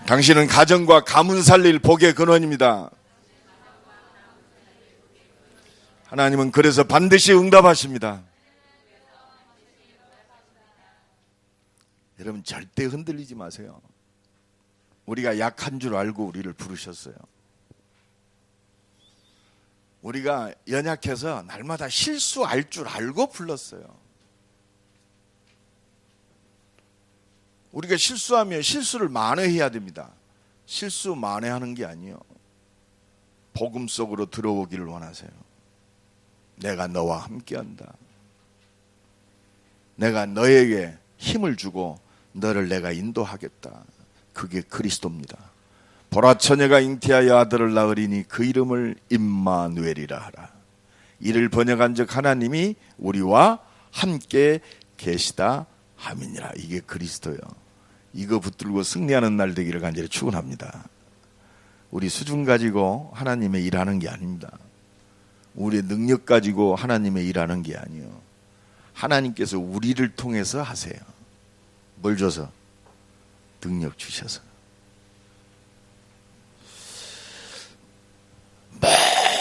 당신은 가정과 가문 살릴 복의 근원입니다. 하나님은 그래서 반드시 응답하십니다. 여러분 절대 흔들리지 마세요. 우리가 약한 줄 알고 우리를 부르셨어요. 우리가 연약해서 날마다 실수할 줄 알고 불렀어요. 우리가 실수하면 실수를 만회해야 됩니다. 실수 만회하는 게 아니에요. 복음 속으로 들어오기를 원하세요. 내가 너와 함께한다. 내가 너에게 힘을 주고 너를 내가 인도하겠다. 그게 그리스도입니다. 보라 처녀가 잉태하여 아들을 낳으리니 그 이름을 임마누엘이라 하라. 이를 번역한즉 하나님이 우리와 함께 계시다 함이니라. 이게 그리스도요. 이거 붙들고 승리하는 날 되기를 간절히 축원합니다. 우리 수준 가지고 하나님의 일하는 게 아닙니다. 우리의 능력 가지고 하나님의 일하는 게 아니에요. 하나님께서 우리를 통해서 하세요. 뭘 줘서? 능력 주셔서.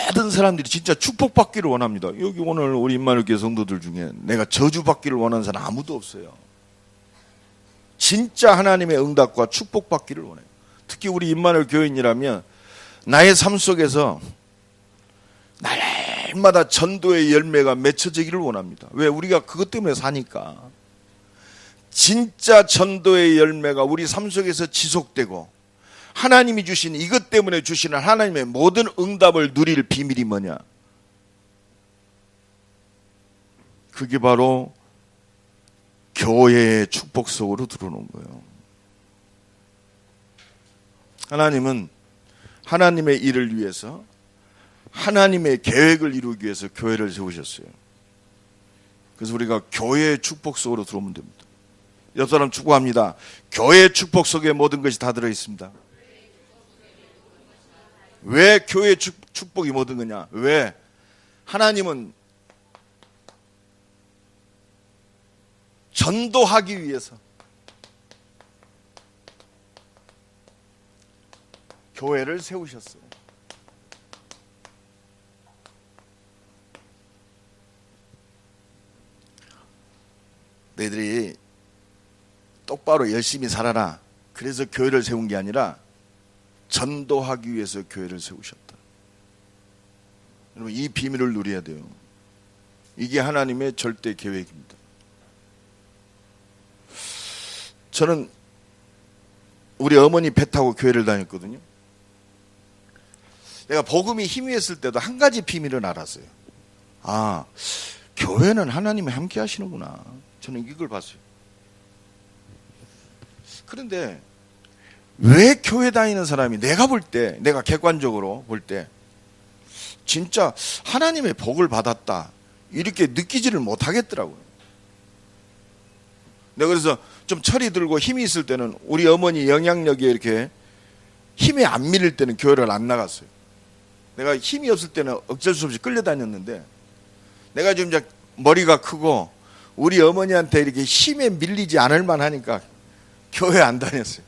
모든 사람들이 진짜 축복받기를 원합니다. 여기 오늘 우리 임마누엘 교회 성도들 중에 내가 저주받기를 원하는 사람 아무도 없어요. 진짜 하나님의 응답과 축복받기를 원해요. 특히 우리 임마누엘 교인이라면 나의 삶 속에서 날마다 전도의 열매가 맺혀지기를 원합니다. 왜? 우리가 그것 때문에 사니까. 진짜 전도의 열매가 우리 삶 속에서 지속되고 하나님이 주신 이것 때문에 주시는 하나님의 모든 응답을 누릴 비밀이 뭐냐? 그게 바로 교회의 축복 속으로 들어오는 거예요. 하나님은 하나님의 일을 위해서 하나님의 계획을 이루기 위해서 교회를 세우셨어요. 그래서 우리가 교회의 축복 속으로 들어오면 됩니다. 옆 사람 축복합니다. 교회의 축복 속에 모든 것이 다 들어있습니다. 왜 교회의 축복이 모든 거냐? 왜? 하나님은 전도하기 위해서 교회를 세우셨어요. 너희들이 똑바로 열심히 살아라. 그래서 교회를 세운 게 아니라 전도하기 위해서 교회를 세우셨다. 여러분 이 비밀을 누려야 돼요. 이게 하나님의 절대 계획입니다. 저는 우리 어머니 배 타고 교회를 다녔거든요. 내가 복음이 희미했을 때도 한 가지 비밀을 알았어요. 아, 교회는 하나님이 함께 하시는구나. 저는 이걸 봤어요. 그런데 왜 교회 다니는 사람이 내가 볼 때, 내가 객관적으로 볼 때 진짜 하나님의 복을 받았다 이렇게 느끼지를 못하겠더라고요. 내가 그래서 좀 철이 들고 힘이 있을 때는 우리 어머니 영향력에 이렇게 힘이 안 밀릴 때는 교회를 안 나갔어요. 내가 힘이 없을 때는 어쩔 수 없이 끌려다녔는데 내가 지금 이제 머리가 크고 우리 어머니한테 이렇게 힘에 밀리지 않을 만하니까 교회 안 다녔어요.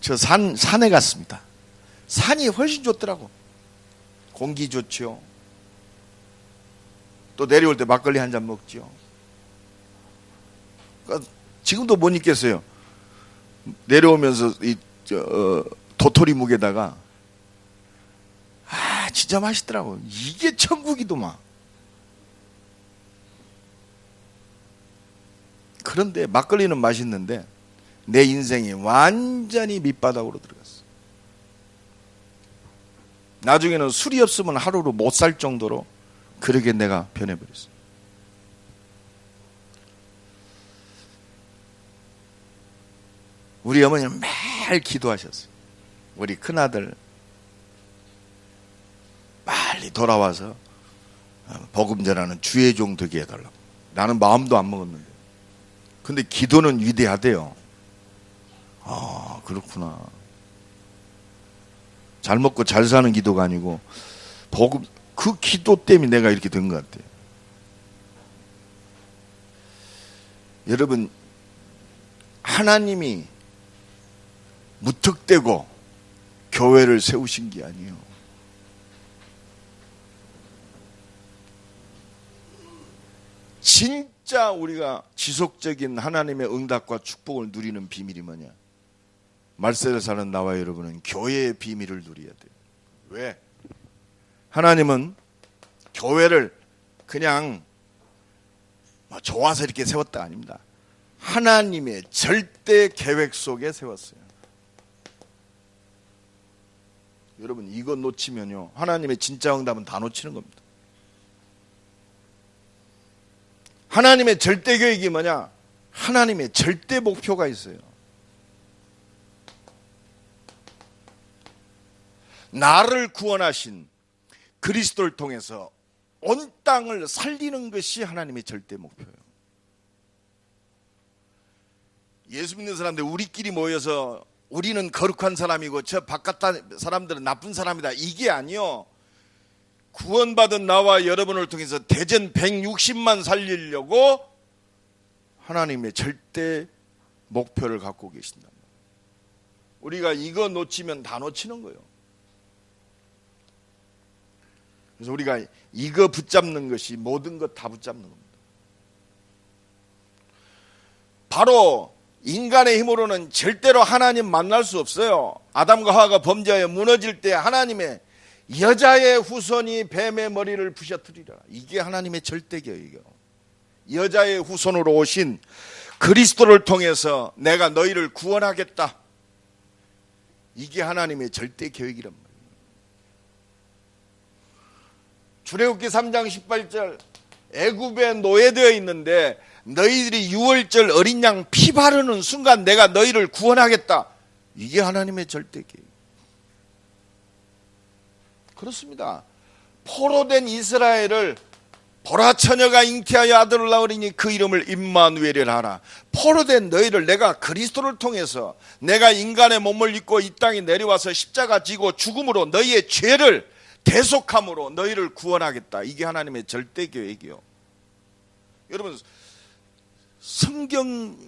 저 산에 갔습니다. 산이 훨씬 좋더라고. 공기 좋죠. 또 내려올 때 막걸리 한 잔 먹죠. 그러니까 지금도 못 잊겠어요. 내려오면서 도토리 묵에다가 진짜 맛있더라고. 이게 천국이더만. 그런데 막걸리는 맛있는데 내 인생이 완전히 밑바닥으로 들어갔어. 나중에는 술이 없으면 하루로 못 살 정도로 그렇게 내가 변해버렸어. 우리 어머니는 매일 기도하셨어요. 우리 큰아들 빨리 돌아와서 복음 전하는 주의 종 되게 해달라고. 나는 마음도 안 먹었는데. 근데 기도는 위대하대요. 아, 그렇구나. 잘 먹고 잘 사는 기도가 아니고 복음, 그 기도 때문에 내가 이렇게 된 것 같아요. 여러분, 하나님이 무턱대고 교회를 세우신 게 아니에요. 진짜 우리가 지속적인 하나님의 응답과 축복을 누리는 비밀이 뭐냐? 말세를 사는 나와 여러분은 교회의 비밀을 누려야 돼요. 왜? 하나님은 교회를 그냥 좋아서 이렇게 세웠다 아닙니다. 하나님의 절대 계획 속에 세웠어요. 여러분 이거 놓치면요, 하나님의 진짜 응답은 다 놓치는 겁니다. 하나님의 절대 계획이 뭐냐? 하나님의 절대 목표가 있어요. 나를 구원하신 그리스도를 통해서 온 땅을 살리는 것이 하나님의 절대 목표예요. 예수 믿는 사람들 우리끼리 모여서 우리는 거룩한 사람이고 저 바깥 사람들은 나쁜 사람이다, 이게 아니요. 구원받은 나와 여러분을 통해서 대전 160만 살리려고 하나님의 절대 목표를 갖고 계신다. 우리가 이거 놓치면 다 놓치는 거예요. 그래서 우리가 이거 붙잡는 것이 모든 것 다 붙잡는 겁니다. 바로 인간의 힘으로는 절대로 하나님 만날 수 없어요. 아담과 하와가 범죄하여 무너질 때 하나님의 여자의 후손이 뱀의 머리를 부셔뜨리라. 이게 하나님의 절대 계획이에요. 여자의 후손으로 오신 그리스도를 통해서 내가 너희를 구원하겠다. 이게 하나님의 절대 계획이란 말이에요. 출애굽기 3장 18절, 애굽에 노예되어 있는데 너희들이 유월절 어린 양 피 바르는 순간 내가 너희를 구원하겠다. 이게 하나님의 절대 계획. 그렇습니다. 포로된 이스라엘을 보라 처녀가 잉태하여 아들을 낳으리니 그 이름을 임마누엘이라 하라. 포로된 너희를 내가 그리스도를 통해서 내가 인간의 몸을 입고 이 땅에 내려와서 십자가 지고 죽음으로 너희의 죄를 대속함으로 너희를 구원하겠다. 이게 하나님의 절대 계획이요. 여러분 성경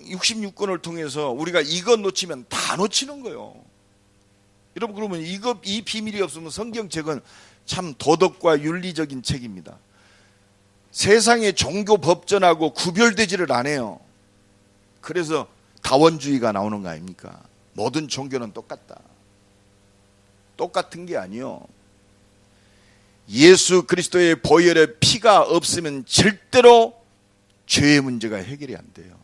66권을 통해서 우리가 이거 놓치면 다 놓치는 거예요. 여러분 그러면 이 비밀이 없으면 성경책은 참 도덕과 윤리적인 책입니다. 세상의 종교 법전하고 구별되지를 않아요. 그래서 다원주의가 나오는 거 아닙니까? 모든 종교는 똑같다. 똑같은 게 아니요. 예수 그리스도의 보혈의 피가 없으면 절대로 죄의 문제가 해결이 안 돼요.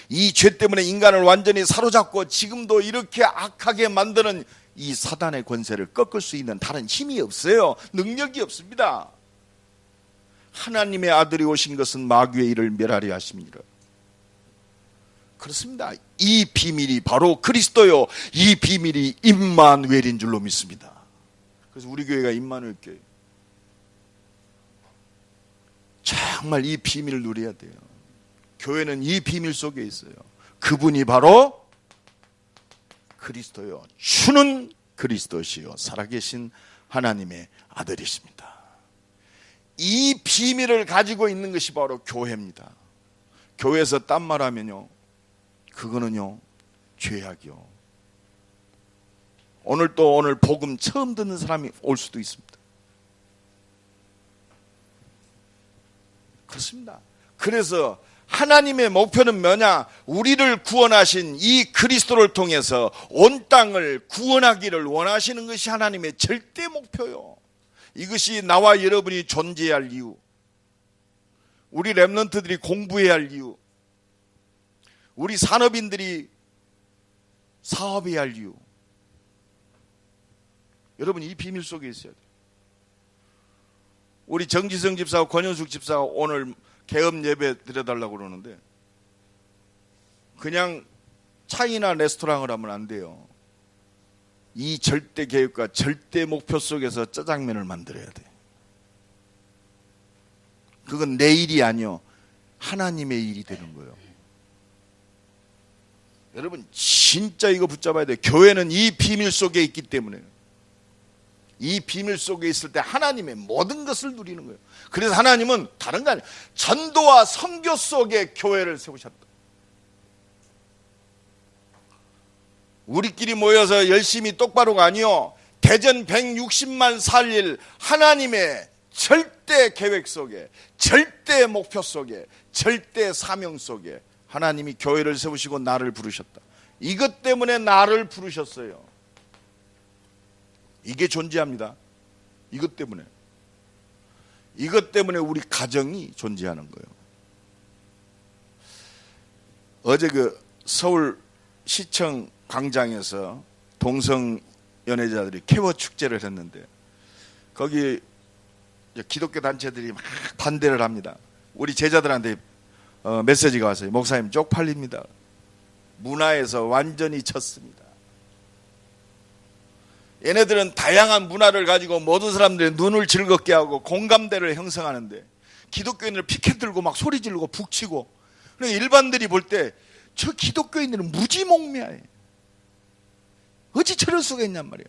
이 죄 때문에 인간을 완전히 사로잡고 지금도 이렇게 악하게 만드는 이 사단의 권세를 꺾을 수 있는 다른 힘이 없어요. 능력이 없습니다. 하나님의 아들이 오신 것은 마귀의 일을 멸하려 하심이니라. 그렇습니다. 이 비밀이 바로 그리스도요, 이 비밀이 임마누엘인 줄로 믿습니다. 그래서 우리 교회가 임마누엘 교회. 정말 이 비밀을 누려야 돼요. 교회는 이 비밀 속에 있어요. 그분이 바로 그리스도요, 주는 그리스도시요 살아계신 하나님의 아들이십니다. 이 비밀을 가지고 있는 것이 바로 교회입니다. 교회에서 딴 말하면요, 그거는요 죄악이요. 오늘 복음 처음 듣는 사람이 올 수도 있습니다. 그렇습니다. 그래서 하나님의 목표는 뭐냐? 우리를 구원하신 이 그리스도를 통해서 온 땅을 구원하기를 원하시는 것이 하나님의 절대 목표요. 이것이 나와 여러분이 존재해야 할 이유, 우리 렘넌트들이 공부해야 할 이유, 우리 산업인들이 사업해야 할 이유. 여러분 이 비밀 속에 있어야 돼요. 우리 정지성 집사와 권현숙 집사가 오늘 개업 예배 드려달라고 그러는데 그냥 차이나 레스토랑을 하면 안 돼요. 이 절대 계획과 절대 목표 속에서 짜장면을 만들어야 돼. 그건 내 일이 아니요, 하나님의 일이 되는 거예요. 여러분 진짜 이거 붙잡아야 돼요. 교회는 이 비밀 속에 있기 때문에, 이 비밀 속에 있을 때 하나님의 모든 것을 누리는 거예요. 그래서 하나님은 다른 거 아니에요. 전도와 선교 속에 교회를 세우셨다. 우리끼리 모여서 열심히 똑바로가 아니요, 대전 160만 살릴 하나님의 절대 계획 속에, 절대 목표 속에, 절대 사명 속에 하나님이 교회를 세우시고 나를 부르셨다. 이것 때문에 나를 부르셨어요. 이게 존재합니다. 이것 때문에 우리 가정이 존재하는 거예요. 어제 그 서울 시청 광장에서 동성 연애자들이 케어 축제를 했는데, 거기 기독교 단체들이 막 반대를 합니다. 우리 제자들한테 메시지가 왔어요. 목사님 쪽팔립니다. 문화에서 완전히 쳤습니다. 얘네들은 다양한 문화를 가지고 모든 사람들의 눈을 즐겁게 하고 공감대를 형성하는데, 기독교인을 피켓 들고 막 소리 지르고 북치고, 그러니까 일반들이 볼 때 저 기독교인들은 무지몽매해. 어찌 저럴 수가 있냔 말이에요.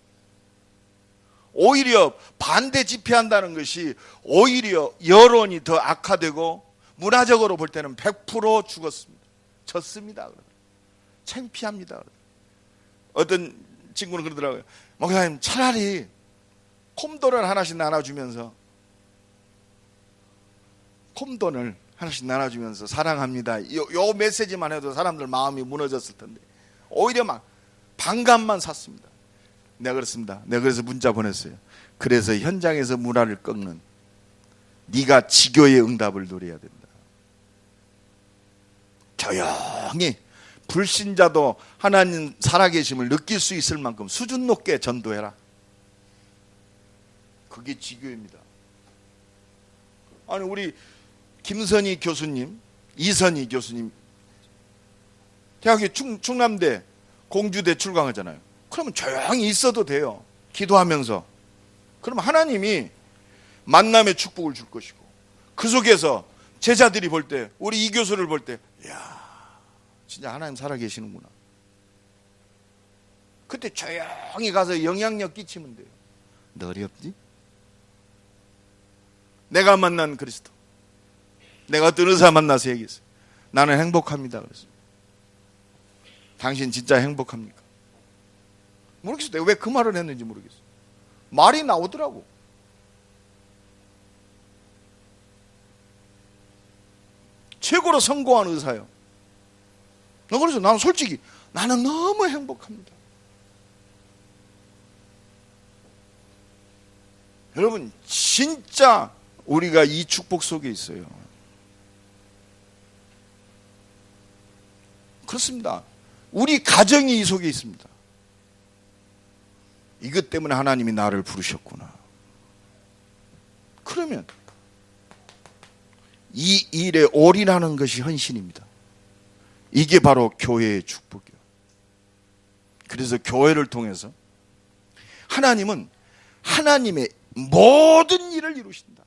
오히려 반대 집회한다는 것이 오히려 여론이 더 악화되고, 문화적으로 볼 때는 100% 죽었습니다. 졌습니다. 창피합니다. 어떤 친구는 그러더라고요. 목사님, 차라리 콤돈을 하나씩 나눠주면서, 콤돈을 하나씩 나눠주면서 사랑합니다, 요 메시지만 해도 사람들 마음이 무너졌을 텐데, 오히려 막 반감만 샀습니다. 내가 그렇습니다. 내가 그래서 문자 보냈어요. 그래서 현장에서 문화를 꺾는 네가 지교의 응답을 노려야 된다. 조용히 불신자도 하나님 살아계심을 느낄 수 있을 만큼 수준 높게 전도해라. 그게 지교입니다. 아니, 우리 김선희 교수님, 이선희 교수님 대학에 충남대 공주대 출강하잖아요. 그러면 조용히 있어도 돼요. 기도하면서. 그럼 하나님이 만남의 축복을 줄 것이고, 그 속에서 제자들이 볼 때, 우리 이 교수를 볼 때, 이야, 진짜 하나님 살아계시는구나. 그때 조용히 가서 영향력 끼치면 돼요. 너 어렵지? 내가 만난 그리스도, 내가 어떤 의사 만나서 얘기했어요. 나는 행복합니다. 그랬습니다. 당신 진짜 행복합니까? 모르겠어요. 내가 왜 그 말을 했는지 모르겠어요. 말이 나오더라고. 최고로 성공한 의사요. 그래서 나는 솔직히 나는 너무 행복합니다. 여러분, 진짜 우리가 이 축복 속에 있어요. 그렇습니다. 우리 가정이 이 속에 있습니다. 이것 때문에 하나님이 나를 부르셨구나. 그러면 이 일에 올인하는 것이 헌신입니다. 이게 바로 교회의 축복이에요. 그래서 교회를 통해서 하나님은 하나님의 모든 일을 이루신다.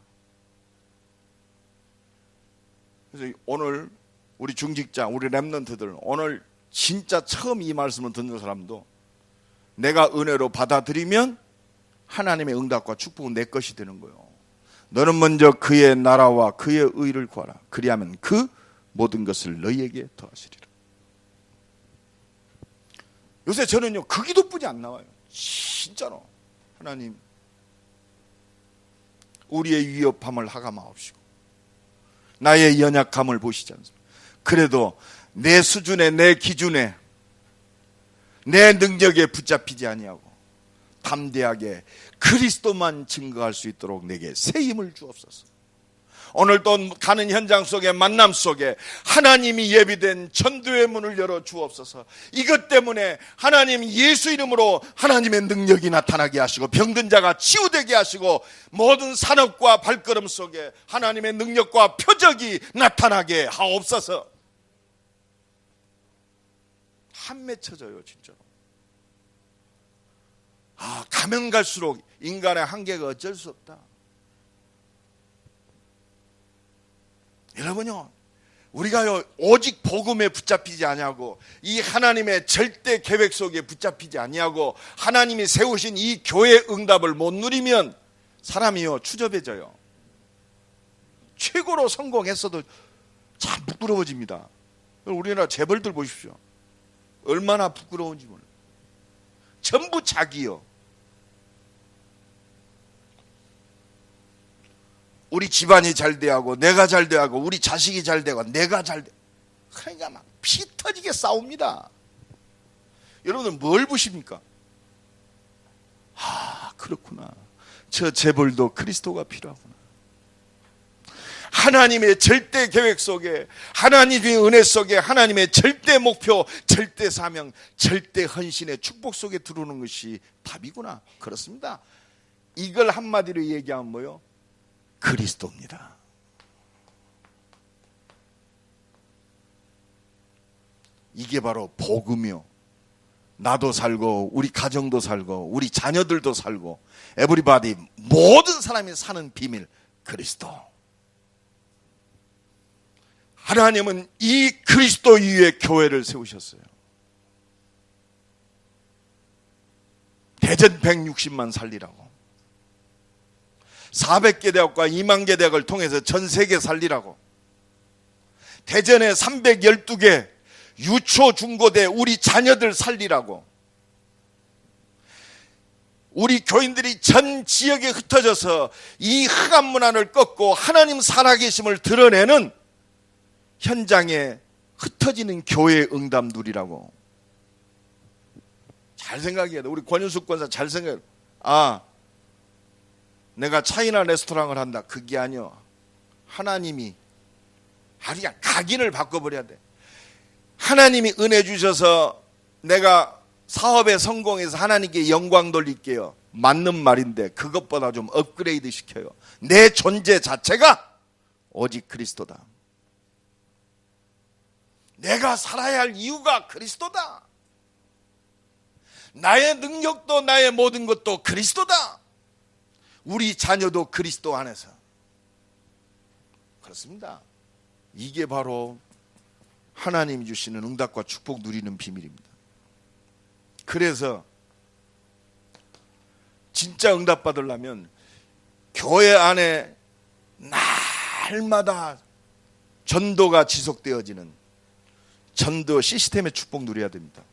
그래서 오늘 우리 중직자, 우리 렘넌트들, 오늘 진짜 처음 이 말씀을 듣는 사람도 내가 은혜로 받아들이면 하나님의 응답과 축복은 내 것이 되는 거예요. 너는 먼저 그의 나라와 그의 의를 구하라. 그리하면 그 모든 것을 너희에게 더하시리라. 요새 저는요, 그 기도뿐이 안 나와요. 진짜로. 하나님, 우리의 위협함을 하감하옵시고 나의 연약함을 보시지 않습니까? 그래도 내 수준에, 내 기준에, 내 능력에 붙잡히지 아니하고 담대하게 그리스도만 증거할 수 있도록 내게 새 힘을 주옵소서. 오늘 또 가는 현장 속에, 만남 속에 하나님이 예비된 전도의 문을 열어 주옵소서. 이것 때문에 하나님 예수 이름으로 하나님의 능력이 나타나게 하시고, 병든 자가 치유되게 하시고, 모든 산업과 발걸음 속에 하나님의 능력과 표적이 나타나게 하옵소서. 한 맺혀져요, 진짜로. 가면 갈수록 인간의 한계가 어쩔 수 없다. 여러분요, 우리가요 오직 복음에 붙잡히지 아니하고 이 하나님의 절대 계획 속에 붙잡히지 아니하고 하나님이 세우신 이 교회 응답을 못 누리면 사람이요 추접해져요. 최고로 성공했어도 참 부끄러워집니다. 우리나라 재벌들 보십시오. 얼마나 부끄러운지 몰라요. 전부 자기요. 우리 집안이 잘 돼하고 내가 잘 돼하고 우리 자식이 잘 되고 내가 잘 돼. 그러니까 막 피 터지게 싸웁니다. 여러분들 뭘 보십니까? 그렇구나. 저 재벌도 그리스도가 필요하구나. 하나님의 절대 계획 속에, 하나님의 은혜 속에, 하나님의 절대 목표, 절대 사명, 절대 헌신의 축복 속에 들어오는 것이 답이구나. 그렇습니다. 이걸 한마디로 얘기하면 뭐요? 그리스도입니다. 이게 바로 복음이요. 나도 살고 우리 가정도 살고 우리 자녀들도 살고 에브리바디 모든 사람이 사는 비밀, 그리스도. 하나님은 이 그리스도 위에 교회를 세우셨어요. 대전 160만 살리라고, 400개 대학과 2만 개 대학을 통해서 전 세계 살리라고, 대전에 312개 유초 중고대 우리 자녀들 살리라고, 우리 교인들이 전 지역에 흩어져서 이 흑암 문화를 꺾고 하나님 살아계심을 드러내는 현장에 흩어지는 교회의 응답 누리라고. 잘 생각해야 돼. 우리 권윤숙 권사 잘 생각해. 내가 차이나 레스토랑을 한다. 그게 아니요. 하나님이 그냥 각인을 바꿔버려야 돼. 하나님이 은혜 주셔서 내가 사업에 성공해서 하나님께 영광 돌릴게요. 맞는 말인데 그것보다 좀 업그레이드 시켜요. 내 존재 자체가 오직 그리스도다. 내가 살아야 할 이유가 그리스도다. 나의 능력도 나의 모든 것도 그리스도다. 우리 자녀도 그리스도 안에서. 그렇습니다. 이게 바로 하나님이 주시는 응답과 축복 누리는 비밀입니다. 그래서 진짜 응답 받으려면 교회 안에 날마다 전도가 지속되어지는 전도 시스템의 축복 누려야 됩니다.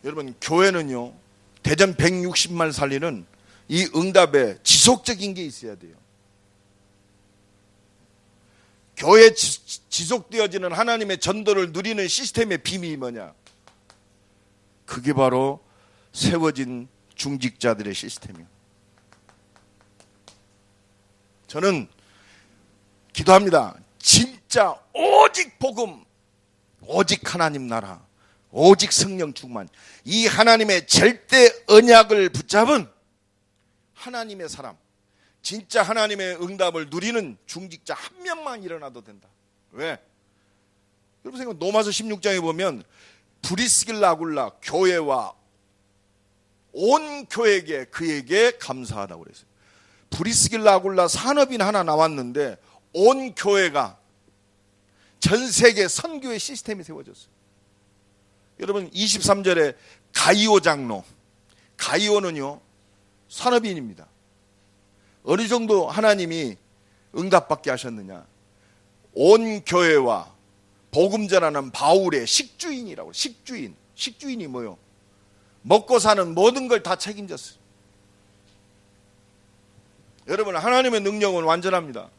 여러분, 교회는요, 대전 160만 살리는 이 응답에 지속적인 게 있어야 돼요. 교회에 지속되어지는 하나님의 전도를 누리는 시스템의 비밀이 뭐냐? 그게 바로 세워진 중직자들의 시스템이에요. 저는 기도합니다. 진짜 오직 복음, 오직 하나님 나라, 오직 성령 충만, 이 하나님의 절대 언약을 붙잡은 하나님의 사람, 진짜 하나님의 응답을 누리는 중직자 한 명만 일어나도 된다. 왜? 여러분 생각, 로마서 16장에 보면 브리스길라 아굴라 교회와 온 교회에게 그에게 감사하다고 그랬어요. 브리스길라 아굴라 산업인 하나 나왔는데 온 교회가 전 세계 선교의 시스템이 세워졌어요. 여러분 23절에 가이오 장로, 가이오는요 산업인입니다. 어느 정도 하나님이 응답받게 하셨느냐? 온 교회와 복음 전하는 바울의 식주인이라고. 식주인이 뭐요? 먹고 사는 모든 걸 다 책임졌어요. 여러분, 하나님의 능력은 완전합니다.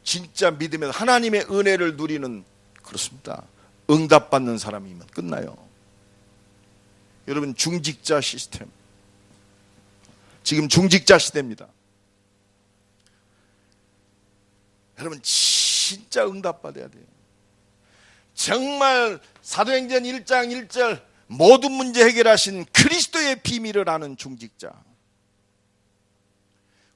진짜 믿으면 하나님의 은혜를 누리는, 그렇습니다, 응답받는 사람이면 끝나요. 여러분, 중직자 시스템, 지금 중직자 시대입니다. 여러분 진짜 응답받아야 돼요. 정말 사도행전 1장 1절 모든 문제 해결하신 그리스도의 비밀을 아는 중직자,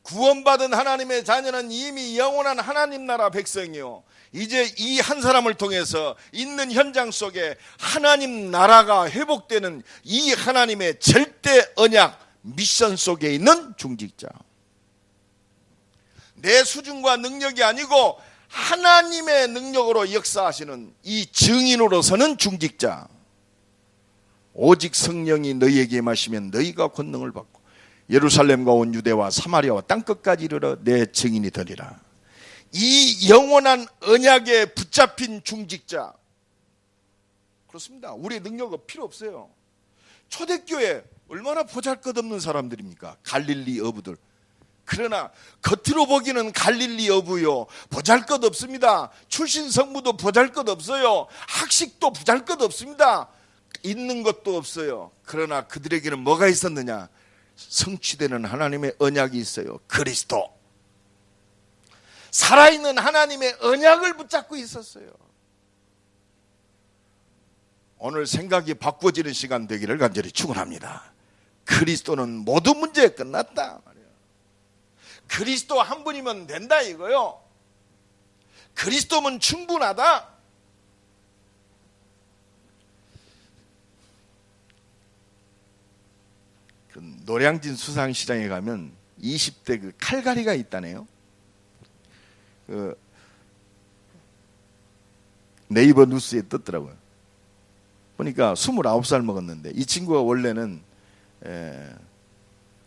구원받은 하나님의 자녀는 이미 영원한 하나님 나라 백성이요, 이제 이 한 사람을 통해서 있는 현장 속에 하나님 나라가 회복되는 이 하나님의 절대 언약 미션 속에 있는 중직자. 내 수준과 능력이 아니고 하나님의 능력으로 역사하시는 이 증인으로서는 중직자. 오직 성령이 너희에게 임하시면 너희가 권능을 받고 예루살렘과 온 유대와 사마리아와 땅끝까지 이르러 내 증인이 되리라. 이 영원한 언약에 붙잡힌 중직자, 그렇습니다. 우리의 능력은 필요 없어요. 초대교회 얼마나 보잘것없는 사람들입니까? 갈릴리 어부들. 그러나 겉으로 보기는 갈릴리 어부요, 보잘것없습니다. 출신 성부도 보잘것없어요. 학식도 보잘것없습니다. 있는 것도 없어요. 그러나 그들에게는 뭐가 있었느냐? 성취되는 하나님의 언약이 있어요. 그리스도. 살아있는 하나님의 언약을 붙잡고 있었어요. 오늘 생각이 바꿔지는 시간 되기를 간절히 축원합니다. 그리스도는 모든 문제 끝났다 말이에요. 그리스도 한 분이면 된다 이거요. 그리스도면 충분하다. 그 노량진 수산시장에 가면 20대 그 칼갈이가 있다네요. 그 네이버 뉴스에 떴더라고요. 보니까 29살 먹었는데 이 친구가 원래는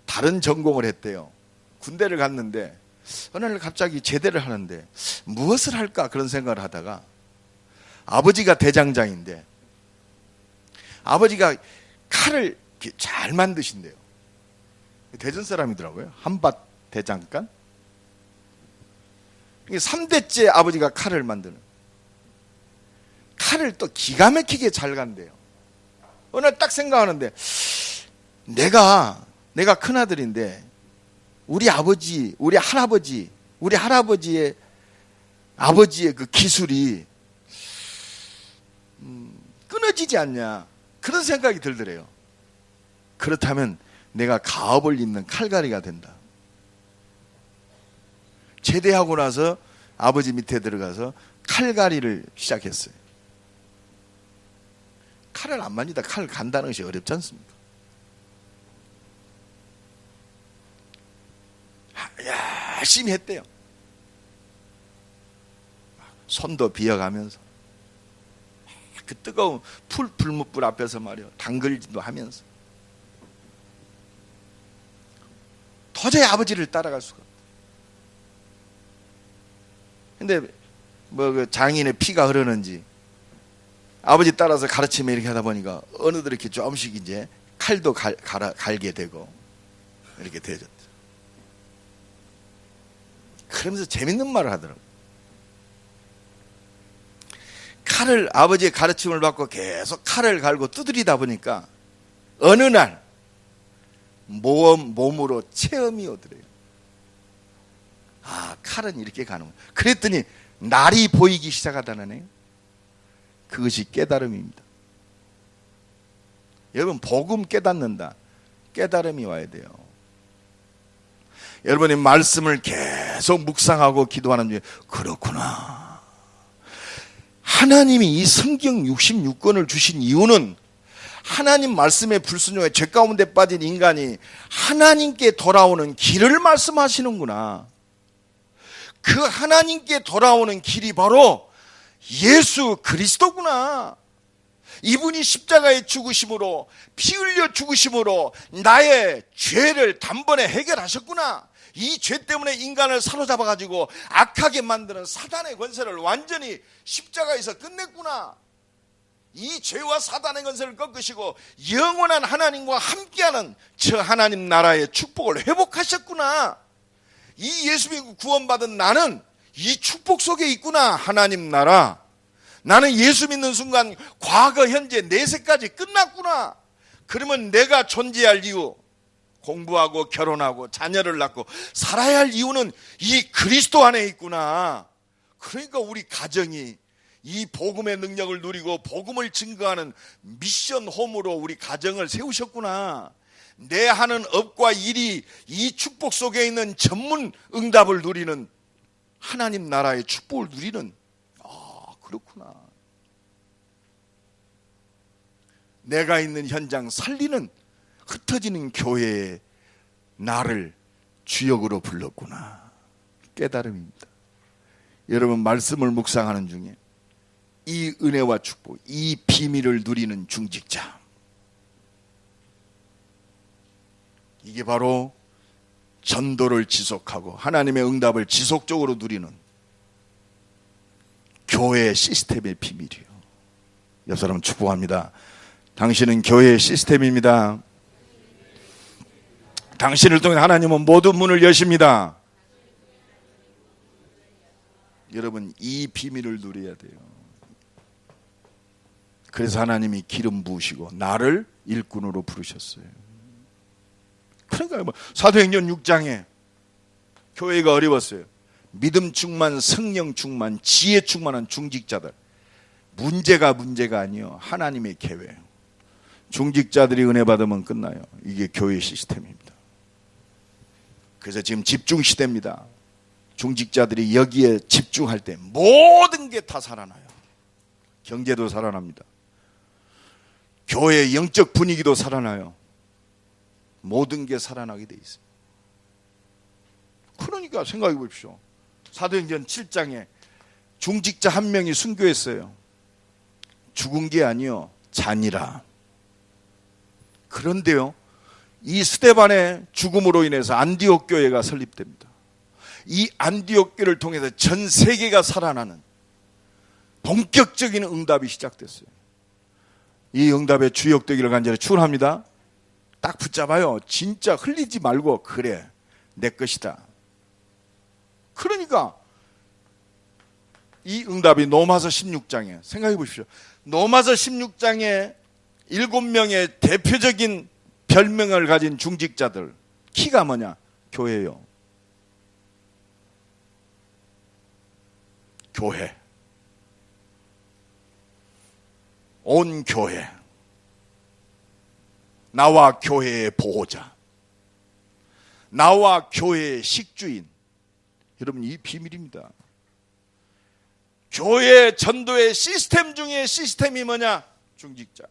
다른 전공을 했대요. 군대를 갔는데 어느 날 갑자기 제대를 하는데 무엇을 할까 그런 생각을 하다가 아버지가 대장장인데 아버지가 칼을 잘 만드신대요. 대전 사람이더라고요. 한밭 대장간. 3대째 아버지가 칼을 만드는. 칼을 또 기가 막히게 잘 간대요. 어느 날 딱 생각하는데 내가 큰아들인데 우리 아버지, 우리 할아버지의 아버지의 그 기술이 끊어지지 않냐 그런 생각이 들더래요. 그렇다면 내가 가업을 입는 칼갈이가 된다. 제대하고 나서 아버지 밑에 들어가서 칼갈이를 시작했어요. 칼을 안 만지다 칼을 간다는 것이 어렵지 않습니까? 열심히 했대요. 손도 비어가면서 그 뜨거운 불뭇불 앞에서 말이요 당글지도 하면서 도저히 아버지를 따라갈 수가 없다. 근데 뭐 그 장인의 피가 흐르는지 아버지 따라서 가르치며 이렇게 하다 보니까 어느덧 이렇게 조금씩 이제 칼도 갈게 되고 이렇게 되어졌다. 그러면서 재밌는 말을 하더라고요. 칼을 아버지의 가르침을 받고 계속 칼을 갈고 두드리다 보니까 어느 날 몸으로 체험이 오더래요. 아, 칼은 이렇게 가는 거야. 그랬더니 날이 보이기 시작하다는 애요. 그것이 깨달음입니다. 여러분, 복음 깨닫는다. 깨달음이 와야 돼요. 여러분이 말씀을 계속 묵상하고 기도하는 중에 그렇구나. 하나님이 이 성경 66권을 주신 이유는 하나님 말씀의 불순종에 죄 가운데 빠진 인간이 하나님께 돌아오는 길을 말씀하시는구나. 그 하나님께 돌아오는 길이 바로 예수 그리스도구나. 이분이 십자가에 죽으심으로 피 흘려 죽으심으로 나의 죄를 단번에 해결하셨구나. 이 죄 때문에 인간을 사로잡아 가지고 악하게 만드는 사단의 권세를 완전히 십자가에서 끝냈구나. 이 죄와 사단의 권세를 꺾으시고 영원한 하나님과 함께하는 저 하나님 나라의 축복을 회복하셨구나. 이 예수 믿고 구원받은 나는 이 축복 속에 있구나. 하나님 나라. 나는 예수 믿는 순간 과거 현재 내세까지 끝났구나. 그러면 내가 존재할 이유, 공부하고 결혼하고 자녀를 낳고 살아야 할 이유는 이 그리스도 안에 있구나. 그러니까 우리 가정이 이 복음의 능력을 누리고 복음을 증거하는 미션 홈으로 우리 가정을 세우셨구나. 내 하는 업과 일이 이 축복 속에 있는 전문 응답을 누리는 하나님 나라의 축복을 누리는, 그렇구나. 내가 있는 현장 살리는 흩어지는 교회에 나를 주역으로 불렀구나. 깨달음입니다. 여러분, 말씀을 묵상하는 중에 이 은혜와 축복, 이 비밀을 누리는 중직자, 이게 바로 전도를 지속하고 하나님의 응답을 지속적으로 누리는 교회의 시스템의 비밀이에요. 옆 사람 축복합니다. 당신은 교회의 시스템입니다. 당신을 통해 하나님은 모든 문을 여십니다. 여러분, 이 비밀을 누려야 돼요. 그래서 하나님이 기름 부으시고 나를 일꾼으로 부르셨어요. 그러니까 사도행전 6장에 교회가 어려웠어요. 믿음 충만, 성령 충만, 지혜 충만한 중직자들. 문제가 아니에요. 하나님의 계획. 중직자들이 은혜 받으면 끝나요. 이게 교회 시스템입니다. 그래서 지금 집중 시대입니다. 중직자들이 여기에 집중할 때 모든 게 다 살아나요. 경제도 살아납니다. 교회의 영적 분위기도 살아나요. 모든 게 살아나게 돼 있어요. 그러니까 생각해 보십시오. 사도행전 7장에 중직자 한 명이 순교했어요. 죽은 게 아니요, 잔이라. 그런데요, 이 스데반의 죽음으로 인해서 안디옥 교회가 설립됩니다. 이 안디옥 교회를 통해서 전 세계가 살아나는 본격적인 응답이 시작됐어요. 이 응답의 주역되기를 간절히 축원합니다. 딱 붙잡아요. 진짜 흘리지 말고, 그래, 내 것이다. 그러니까 이 응답이 로마서 16장에 생각해 보십시오. 로마서 16장에 7명의 대표적인 별명을 가진 중직자들, 키가 뭐냐? 교회요. 교회. 온 교회. 나와 교회의 보호자. 나와 교회의 식주인. 여러분, 이 비밀입니다. 교회 전도의 시스템 중에 시스템이 뭐냐? 중직자.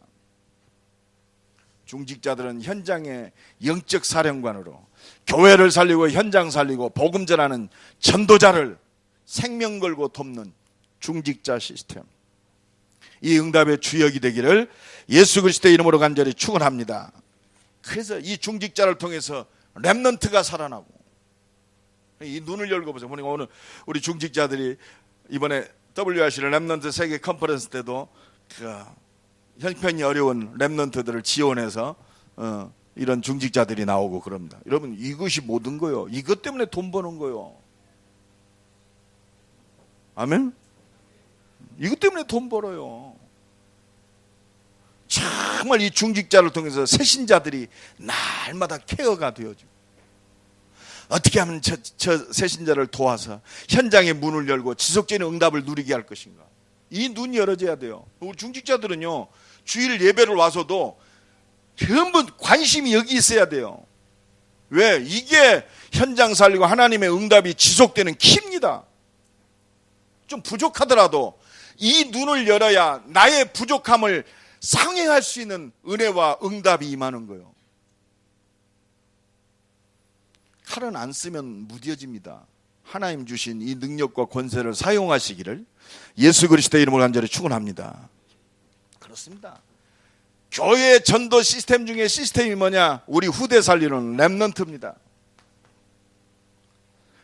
중직자들은 현장의 영적 사령관으로 교회를 살리고 현장 살리고 복음 전하는 전도자를 생명 걸고 돕는 중직자 시스템. 이 응답의 주역이 되기를 예수 그리스도의 이름으로 간절히 축원합니다. 그래서 이 중직자를 통해서 렘넌트가 살아나고, 이 눈을 열고 보세요. 보니까 오늘 우리 중직자들이 이번에 WRC 렘넌트 세계 컨퍼런스 때도 그 형편이 어려운 렘넌트들을 지원해서 이런 중직자들이 나오고 그럽니다. 여러분, 이것이 모든 거요. 이것 때문에 돈 버는 거요. 아멘? 이것 때문에 돈 벌어요. 정말 이 중직자를 통해서 새신자들이 날마다 케어가 되어지고, 어떻게 하면 저 새신자를 도와서 현장의 문을 열고 지속적인 응답을 누리게 할 것인가. 이 눈이 열어져야 돼요. 우리 중직자들은요, 주일 예배를 와서도 전부 관심이 여기 있어야 돼요. 왜? 이게 현장 살리고 하나님의 응답이 지속되는 키입니다. 좀 부족하더라도 이 눈을 열어야 나의 부족함을 상회할 수 있는 은혜와 응답이 임하는 거예요. 칼은 안 쓰면 무뎌집니다. 하나님 주신 이 능력과 권세를 사용하시기를 예수 그리스도의 이름으로 간절히 축원합니다. 그렇습니다. 교회 전도 시스템 중에 시스템이 뭐냐? 우리 후대 살리는 렘넌트입니다.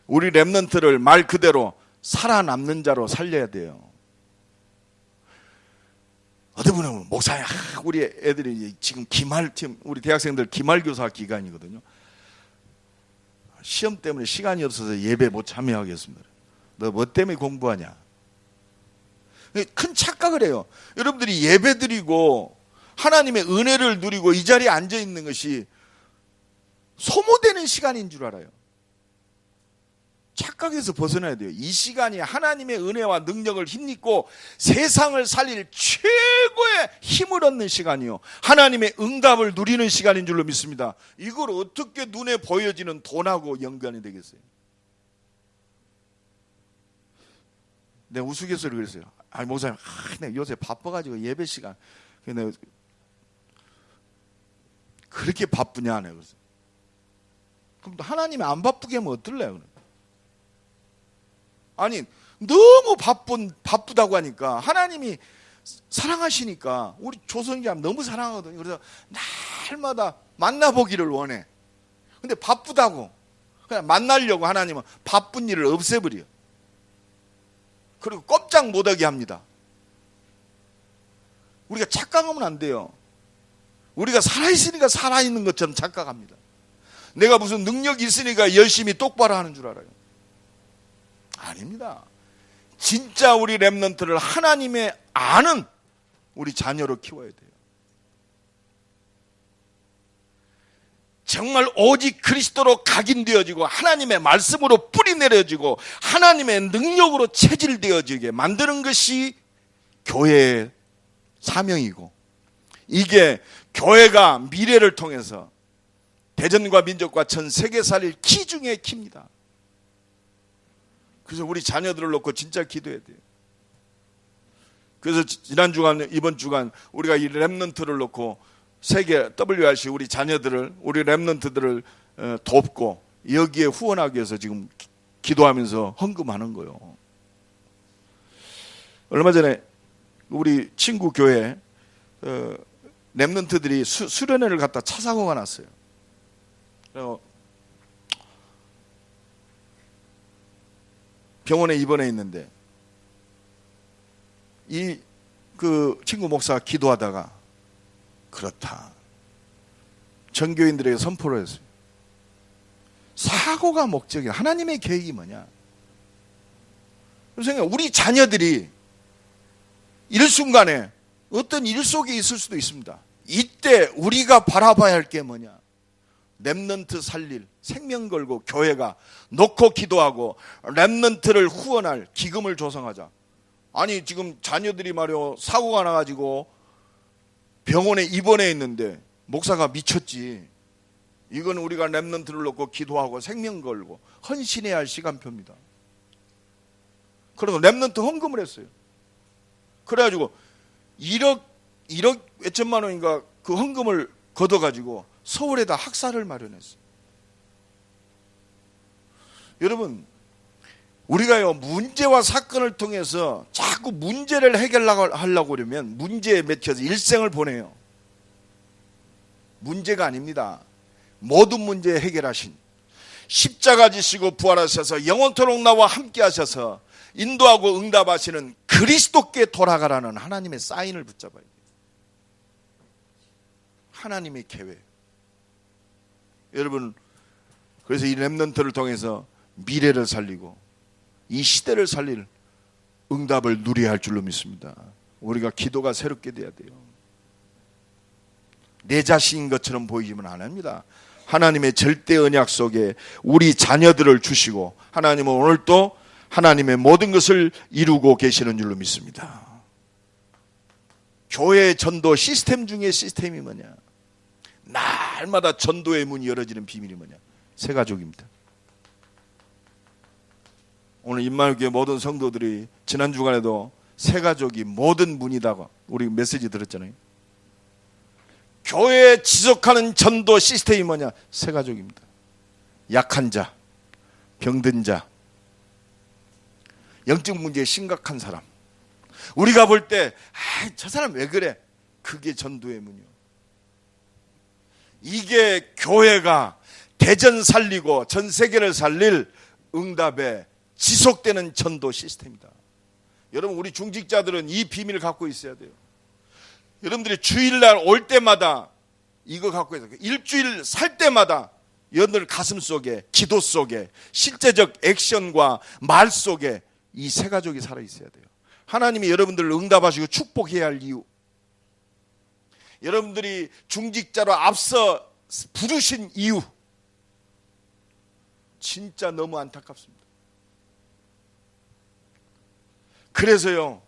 우리 렘넌트를 말 그대로 살아남는 자로 살려야 돼요. 어떤 분은 목사님, 우리 애들이 지금 기말팀, 우리 대학생들 기말교사 기간이거든요. 시험 때문에 시간이 없어서 예배 못 참여하겠습니다. 너 뭐 때문에 공부하냐? 큰 착각을 해요. 여러분들이 예배 드리고 하나님의 은혜를 누리고 이 자리에 앉아 있는 것이 소모되는 시간인 줄 알아요. 착각에서 벗어나야 돼요. 이 시간이 하나님의 은혜와 능력을 힘입고 세상을 살릴 최고의 힘을 얻는 시간이요, 하나님의 응답을 누리는 시간인 줄로 믿습니다. 이걸 어떻게 눈에 보여지는 돈하고 연관이 되겠어요? 내가 우스갯소리를 그랬어요. 아니 목사님, 내가 요새 바빠가지고 예배 시간, 내가 그렇게 바쁘냐? 내가 그랬어요. 그럼 하나님이 안 바쁘게 하면 어떨래요? 아니, 너무 바쁘다고 하니까 하나님이 사랑하시니까, 우리 조선교회 너무 사랑하거든요. 그래서 날마다 만나보기를 원해. 근데 바쁘다고 그냥 만나려고 하나님은 바쁜 일을 없애버려. 그리고 꼼짝 못하게 합니다. 우리가 착각하면 안 돼요. 우리가 살아있으니까 살아있는 것처럼 착각합니다. 내가 무슨 능력이 있으니까 열심히 똑바로 하는 줄 알아요. 아닙니다. 진짜 우리 렘넌트를 하나님의 아는 우리 자녀로 키워야 돼요. 정말 오직 그리스도로 각인되어지고 하나님의 말씀으로 뿌리내려지고 하나님의 능력으로 체질되어지게 만드는 것이 교회의 사명이고, 이게 교회가 미래를 통해서 대전과 민족과 전 세계 살릴 키 중의 키입니다. 그래서 우리 자녀들을 놓고 진짜 기도해야 돼요. 그래서 지난 주간, 이번 주간 우리가 이 렘넌트를 놓고 세계 WRC 우리 자녀들을, 우리 렘넌트들을 돕고 여기에 후원하기 위해서 지금 기도하면서 헌금하는 거예요. 얼마 전에 우리 친구 교회 렘넌트들이 수련회를 갔다 차 사고가 났어요. 병원에 입원해 있는데 그 친구 목사가 기도하다가 그렇다, 전교인들에게 선포를 했어요. 사고가 목적이야. 하나님의 계획이 뭐냐? 그래서 우리 자녀들이 일순간에 어떤 일 속에 있을 수도 있습니다. 이때 우리가 바라봐야 할 게 뭐냐? 렘넌트 살릴, 생명 걸고 교회가 놓고 기도하고 렘넌트를 후원할 기금을 조성하자. 아니 지금 자녀들이 말이요 사고가 나가지고 병원에 입원해 있는데 목사가 미쳤지. 이건 우리가 렘넌트를 놓고 기도하고 생명 걸고 헌신해야 할 시간표입니다. 그래서 렘넌트 헌금을 했어요. 그래가지고 1억 몇 천만 원인가 그 헌금을 걷어가지고 서울에다 학사를 마련했어요. 여러분, 우리가요 문제와 사건을 통해서 자꾸 문제를 해결하려고 그러면 문제에 맺혀서 일생을 보내요. 문제가 아닙니다. 모든 문제 해결하신, 십자가 지시고 부활하셔서 영원토록 나와 함께 하셔서 인도하고 응답하시는 그리스도께 돌아가라는 하나님의 사인을 붙잡아야 돼요. 하나님의 계획. 여러분, 그래서 이 렘넌트를 통해서 미래를 살리고 이 시대를 살릴 응답을 누려야 할 줄로 믿습니다. 우리가 기도가 새롭게 돼야 돼요. 내 자신인 것처럼 보이지만 안 합니다. 하나님의 절대 언약 속에 우리 자녀들을 주시고 하나님은 오늘 또 하나님의 모든 것을 이루고 계시는 줄로 믿습니다. 교회 전도 시스템 중에 시스템이 뭐냐? 날마다 전도의 문이 열어지는 비밀이 뭐냐? 새 가족입니다. 오늘 임마누엘교회 모든 성도들이 지난 주간에도 새 가족이 모든 문이다고 우리 메시지 들었잖아요. 교회에 지속하는 전도 시스템이 뭐냐? 새 가족입니다. 약한 자, 병든 자, 영적 문제에 심각한 사람, 우리가 볼 때 저 사람 왜 그래? 그게 전도의 문이요. 이게 교회가 대전 살리고 전 세계를 살릴 응답의 지속되는 전도 시스템이다. 여러분, 우리 중직자들은 이 비밀을 갖고 있어야 돼요. 여러분들이 주일날 올 때마다 이거 갖고 있어요. 일주일 살 때마다 여러분들 가슴 속에, 기도 속에, 실제적 액션과 말 속에 이 새 가족이 살아있어야 돼요. 하나님이 여러분들을 응답하시고 축복해야 할 이유, 여러분들이 중직자로 앞서 부르신 이유, 진짜 너무 안타깝습니다. 그래서요,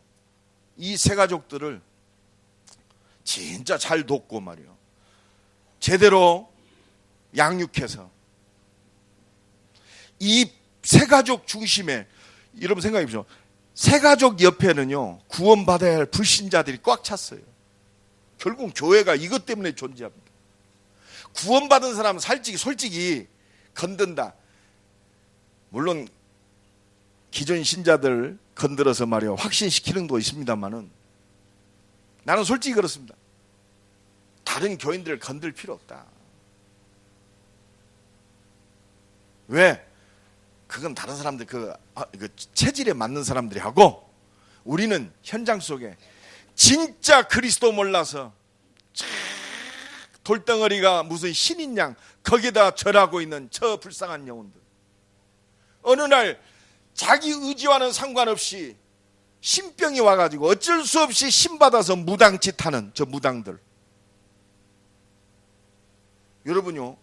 이 새 가족들을 진짜 잘 돕고 말이요, 제대로 양육해서 이 새 가족 중심에, 여러분 생각해 보십시오. 새 가족 옆에는요 구원받아야 할 불신자들이 꽉 찼어요. 결국 교회가 이것 때문에 존재합니다. 구원받은 사람은 솔직히 건든다. 물론 기존 신자들 건드려서 말이요 확신시키는 것도 있습니다만은, 나는 솔직히 그렇습니다. 다른 교인들을 건들 필요 없다. 왜? 그건 다른 사람들 그 체질에 맞는 사람들이 하고, 우리는 현장 속에 진짜 그리스도 몰라서 돌덩어리가 무슨 신인 양 거기다 절하고 있는 저 불쌍한 영혼들, 어느 날 자기 의지와는 상관없이 신병이 와가지고 어쩔 수 없이 신받아서 무당짓 하는 저 무당들. 여러분요,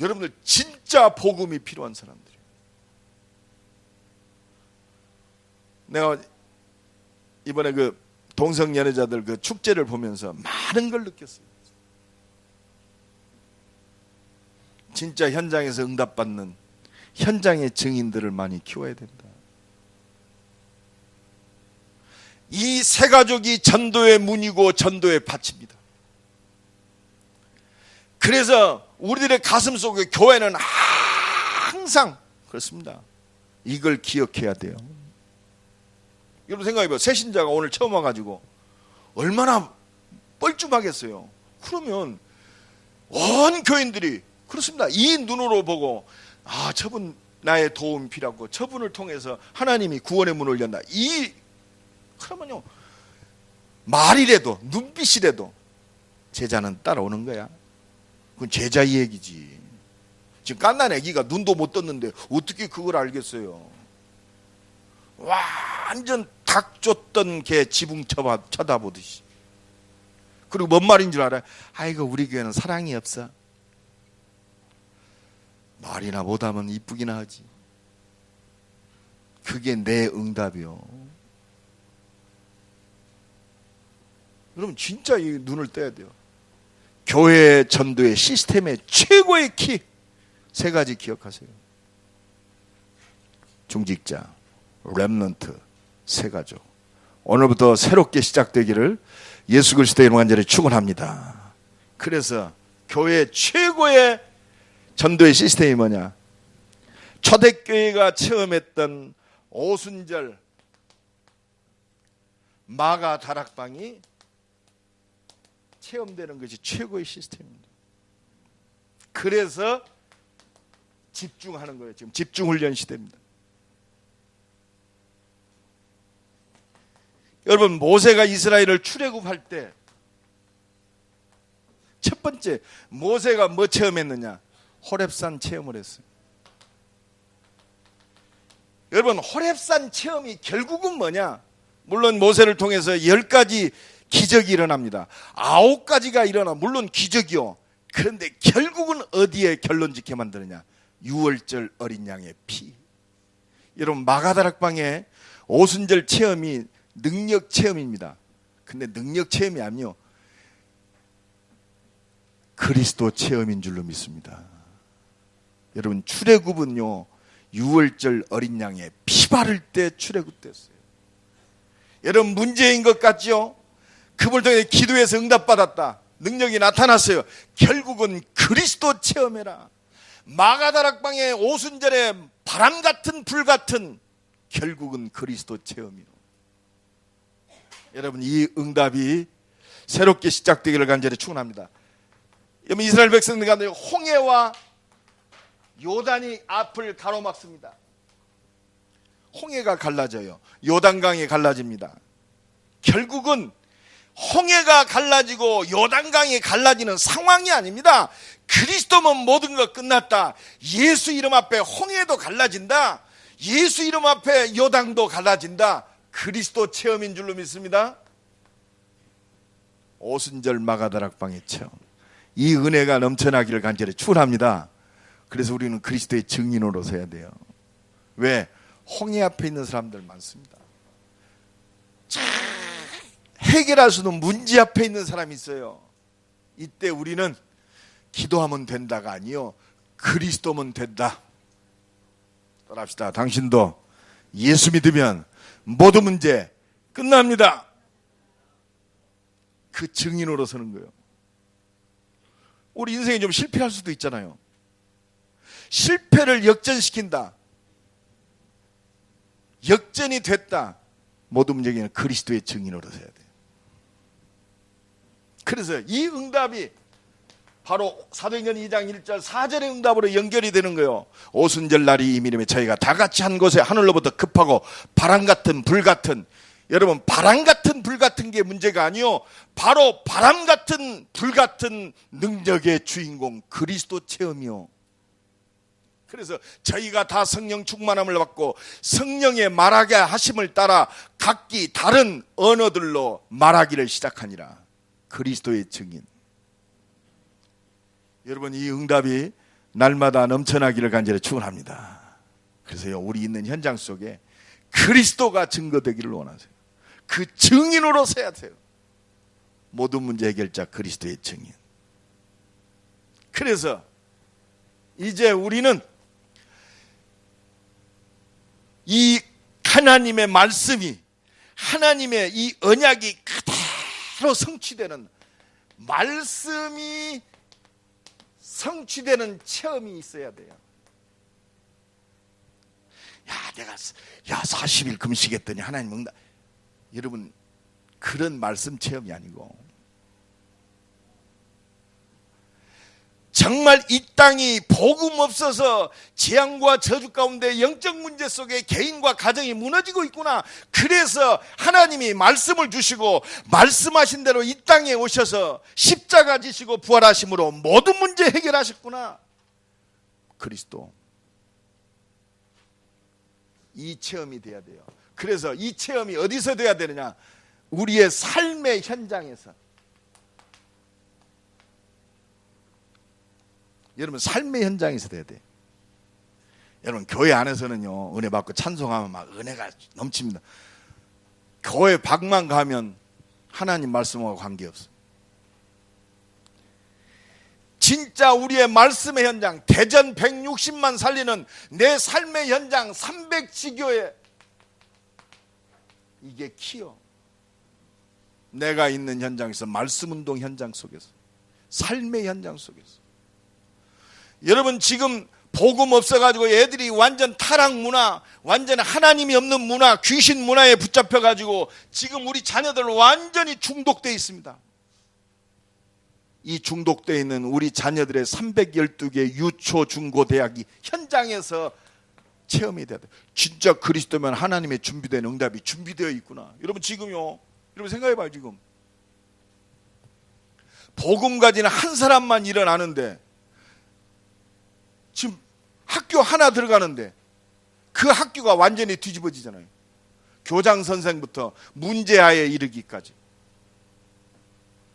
여러분들 진짜 복음이 필요한 사람들이에요. 내가 이번에 그 동성 연애자들 그 축제를 보면서 많은 걸 느꼈어요. 진짜 현장에서 응답받는 현장의 증인들을 많이 키워야 된다. 이 세 가족이 전도의 문이고 전도의 밭입니다. 그래서 우리들의 가슴 속에 교회는 항상 그렇습니다. 이걸 기억해야 돼요. 여러분 생각해봐요. 새신자가 오늘 처음 와가지고 얼마나 뻘쭘하겠어요. 그러면 온 교인들이 그렇습니다. 이 눈으로 보고 저분 나의 도움이 필요하고 저분을 통해서 하나님이 구원의 문을 연다. 그러면요, 말이라도 눈빛이라도 제자는 따라오는 거야. 그건 제자의 얘기지. 지금 갓난 애기가 눈도 못 떴는데 어떻게 그걸 알겠어요. 완전 닭 쫓던 개 지붕 쳐다보듯이. 그리고 뭔 말인 줄 알아요? 아이고 우리 교회는 사랑이 없어. 말이나 못하면 이쁘기나 하지. 그게 내 응답이요. 여러분 진짜 이 눈을 떼야 돼요. 교회 전도의 시스템의 최고의 키 세 가지 기억하세요. 중직자, 렘넌트, 세 가족. 오늘부터 새롭게 시작되기를 예수 그리스도의 이름 간절히 축원합니다. 그래서 교회 최고의 전도의 시스템이 뭐냐? 초대교회가 처음 했던 오순절 마가 다락방이 체험되는 것이 최고의 시스템입니다. 그래서 집중하는 거예요. 지금 집중훈련 시대입니다. 여러분 모세가 이스라엘을 출애굽할 때 첫 번째 모세가 뭐 체험했느냐? 호렙산 체험을 했어요. 여러분 호렙산 체험이 결국은 뭐냐? 물론 모세를 통해서 10가지 기적이 일어납니다. 9가지가 일어나 물론 기적이요. 그런데 결국은 어디에 결론 짓게 만드느냐? 6월절 어린 양의 피. 여러분 마가다락방의 오순절 체험이 능력 체험입니다. 근데 능력 체험이 아니요, 그리스도 체험인 줄로 믿습니다. 여러분 출애굽은요 6월절 어린 양의 피 바를 때 출애굽됐어요. 여러분 문제인 것 같죠? 그분을 통해 기도해서 응답받았다. 능력이 나타났어요. 결국은 그리스도 체험해라. 마가다락방의 오순절에 바람 같은 불 같은 결국은 그리스도 체험이요. 여러분 이 응답이 새롭게 시작되기를 간절히 축원합니다. 여러분 이스라엘 백성들 가운데 홍해와 요단이 앞을 가로막습니다. 홍해가 갈라져요. 요단강이 갈라집니다. 결국은 홍해가 갈라지고 요단강이 갈라지는 상황이 아닙니다. 그리스도면 모든 것 끝났다. 예수 이름 앞에 홍해도 갈라진다. 예수 이름 앞에 요단도 갈라진다. 그리스도 체험인 줄로 믿습니다. 오순절 마가다락방의 체험, 이 은혜가 넘쳐나기를 간절히 축원합니다. 그래서 우리는 그리스도의 증인으로 서야 돼요. 왜? 홍해 앞에 있는 사람들 많습니다. 해결할 수 없는 문제 앞에 있는 사람이 있어요. 이때 우리는 기도하면 된다가 아니요, 그리스도면 된다. 따라합시다. 당신도 예수 믿으면 모든 문제 끝납니다. 그 증인으로 서는 거예요. 우리 인생이 좀 실패할 수도 있잖아요. 실패를 역전시킨다. 역전이 됐다. 모든 문제는 그리스도의 증인으로 서야 돼요. 그래서 이 응답이 바로 사도행전 2장 1절 4절의 응답으로 연결이 되는 거예요. 오순절 날이 이미림에 저희가 다 같이 한 곳에 하늘로부터 급하고 바람 같은 불 같은, 여러분 바람 같은 불 같은 게 문제가 아니요, 바로 바람 같은 불 같은 능력의 주인공 그리스도 체험이요. 그래서 저희가 다 성령 충만함을 받고 성령의 말하게 하심을 따라 각기 다른 언어들로 말하기를 시작하니라. 그리스도의 증인. 여러분, 이 응답이 날마다 넘쳐나기를 간절히 축원합니다. 그래서요, 우리 있는 현장 속에 그리스도가 증거되기를 원하세요. 그 증인으로 서야 돼요. 모든 문제 해결자 그리스도의 증인. 그래서 이제 우리는 이 하나님의 말씀이, 하나님의 이 언약이 그대로 성취되는, 말씀이 성취되는 체험이 있어야 돼요. 내가 40일 금식했더니 하나님 응답. 여러분, 그런 말씀 체험이 아니고 정말 이 땅이 복음 없어서 재앙과 저주 가운데 영적 문제 속에 개인과 가정이 무너지고 있구나. 그래서 하나님이 말씀을 주시고 말씀하신 대로 이 땅에 오셔서 십자가 지시고 부활하심으로 모든 문제 해결하셨구나. 그리스도. 이 체험이 돼야 돼요. 그래서 이 체험이 어디서 돼야 되느냐? 우리의 삶의 현장에서. 여러분, 삶의 현장에서 돼야 돼. 여러분, 교회 안에서는요, 은혜 받고 찬송하면 막 은혜가 넘칩니다. 교회 밖만 가면 하나님 말씀하고 관계없어. 진짜 우리의 말씀의 현장, 대전 160만 살리는 내 삶의 현장 300지교회, 이게 키요. 내가 있는 현장에서, 말씀운동 현장 속에서, 삶의 현장 속에서. 여러분, 지금 복음 없어가지고 애들이 완전 타락 문화, 완전 하나님이 없는 문화, 귀신 문화에 붙잡혀가지고 지금 우리 자녀들 완전히 중독되어 있습니다. 이 중독되어 있는 우리 자녀들의 312개 유초, 중고, 대학이 현장에서 체험이 돼야 돼. 진짜 그리스도면 하나님의 준비된 응답이 준비되어 있구나. 여러분, 지금요, 여러분 생각해봐요. 지금 복음 가지는 한 사람만 일어나는데, 지금 학교 하나 들어가는데 그 학교가 완전히 뒤집어지잖아요. 교장 선생부터 문제아에 이르기까지.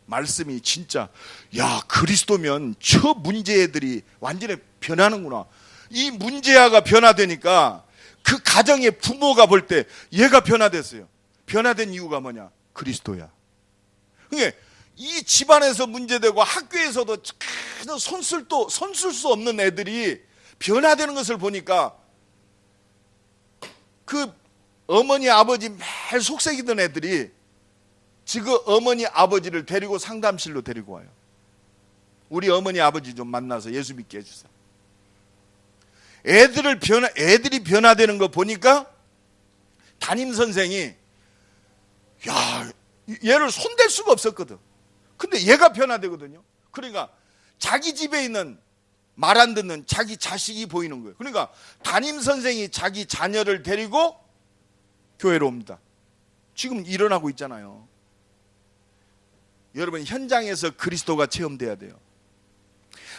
말씀이 진짜, 그리스도면 저 문제애들이 완전히 변하는구나. 이 문제아가 변화되니까 그 가정의 부모가 볼 때 얘가 변화됐어요. 변화된 이유가 뭐냐? 그리스도야. 그러니까 이 집안에서 문제되고 학교에서도 손쓸 수 없는 애들이 변화되는 것을 보니까 그 어머니 아버지 매일 속삭이던 애들이 지금 어머니 아버지를 데리고 상담실로 데리고 와요. 우리 어머니 아버지 좀 만나서 예수 믿게 해주세요. 애들이 변화되는 거 보니까 담임 선생이 얘를 손댈 수가 없었거든. 근데 얘가 변화되거든요. 그러니까 자기 집에 있는 말 안 듣는 자기 자식이 보이는 거예요. 그러니까 담임 선생이 자기 자녀를 데리고 교회로 옵니다. 지금 일어나고 있잖아요. 여러분, 현장에서 그리스도가 체험돼야 돼요.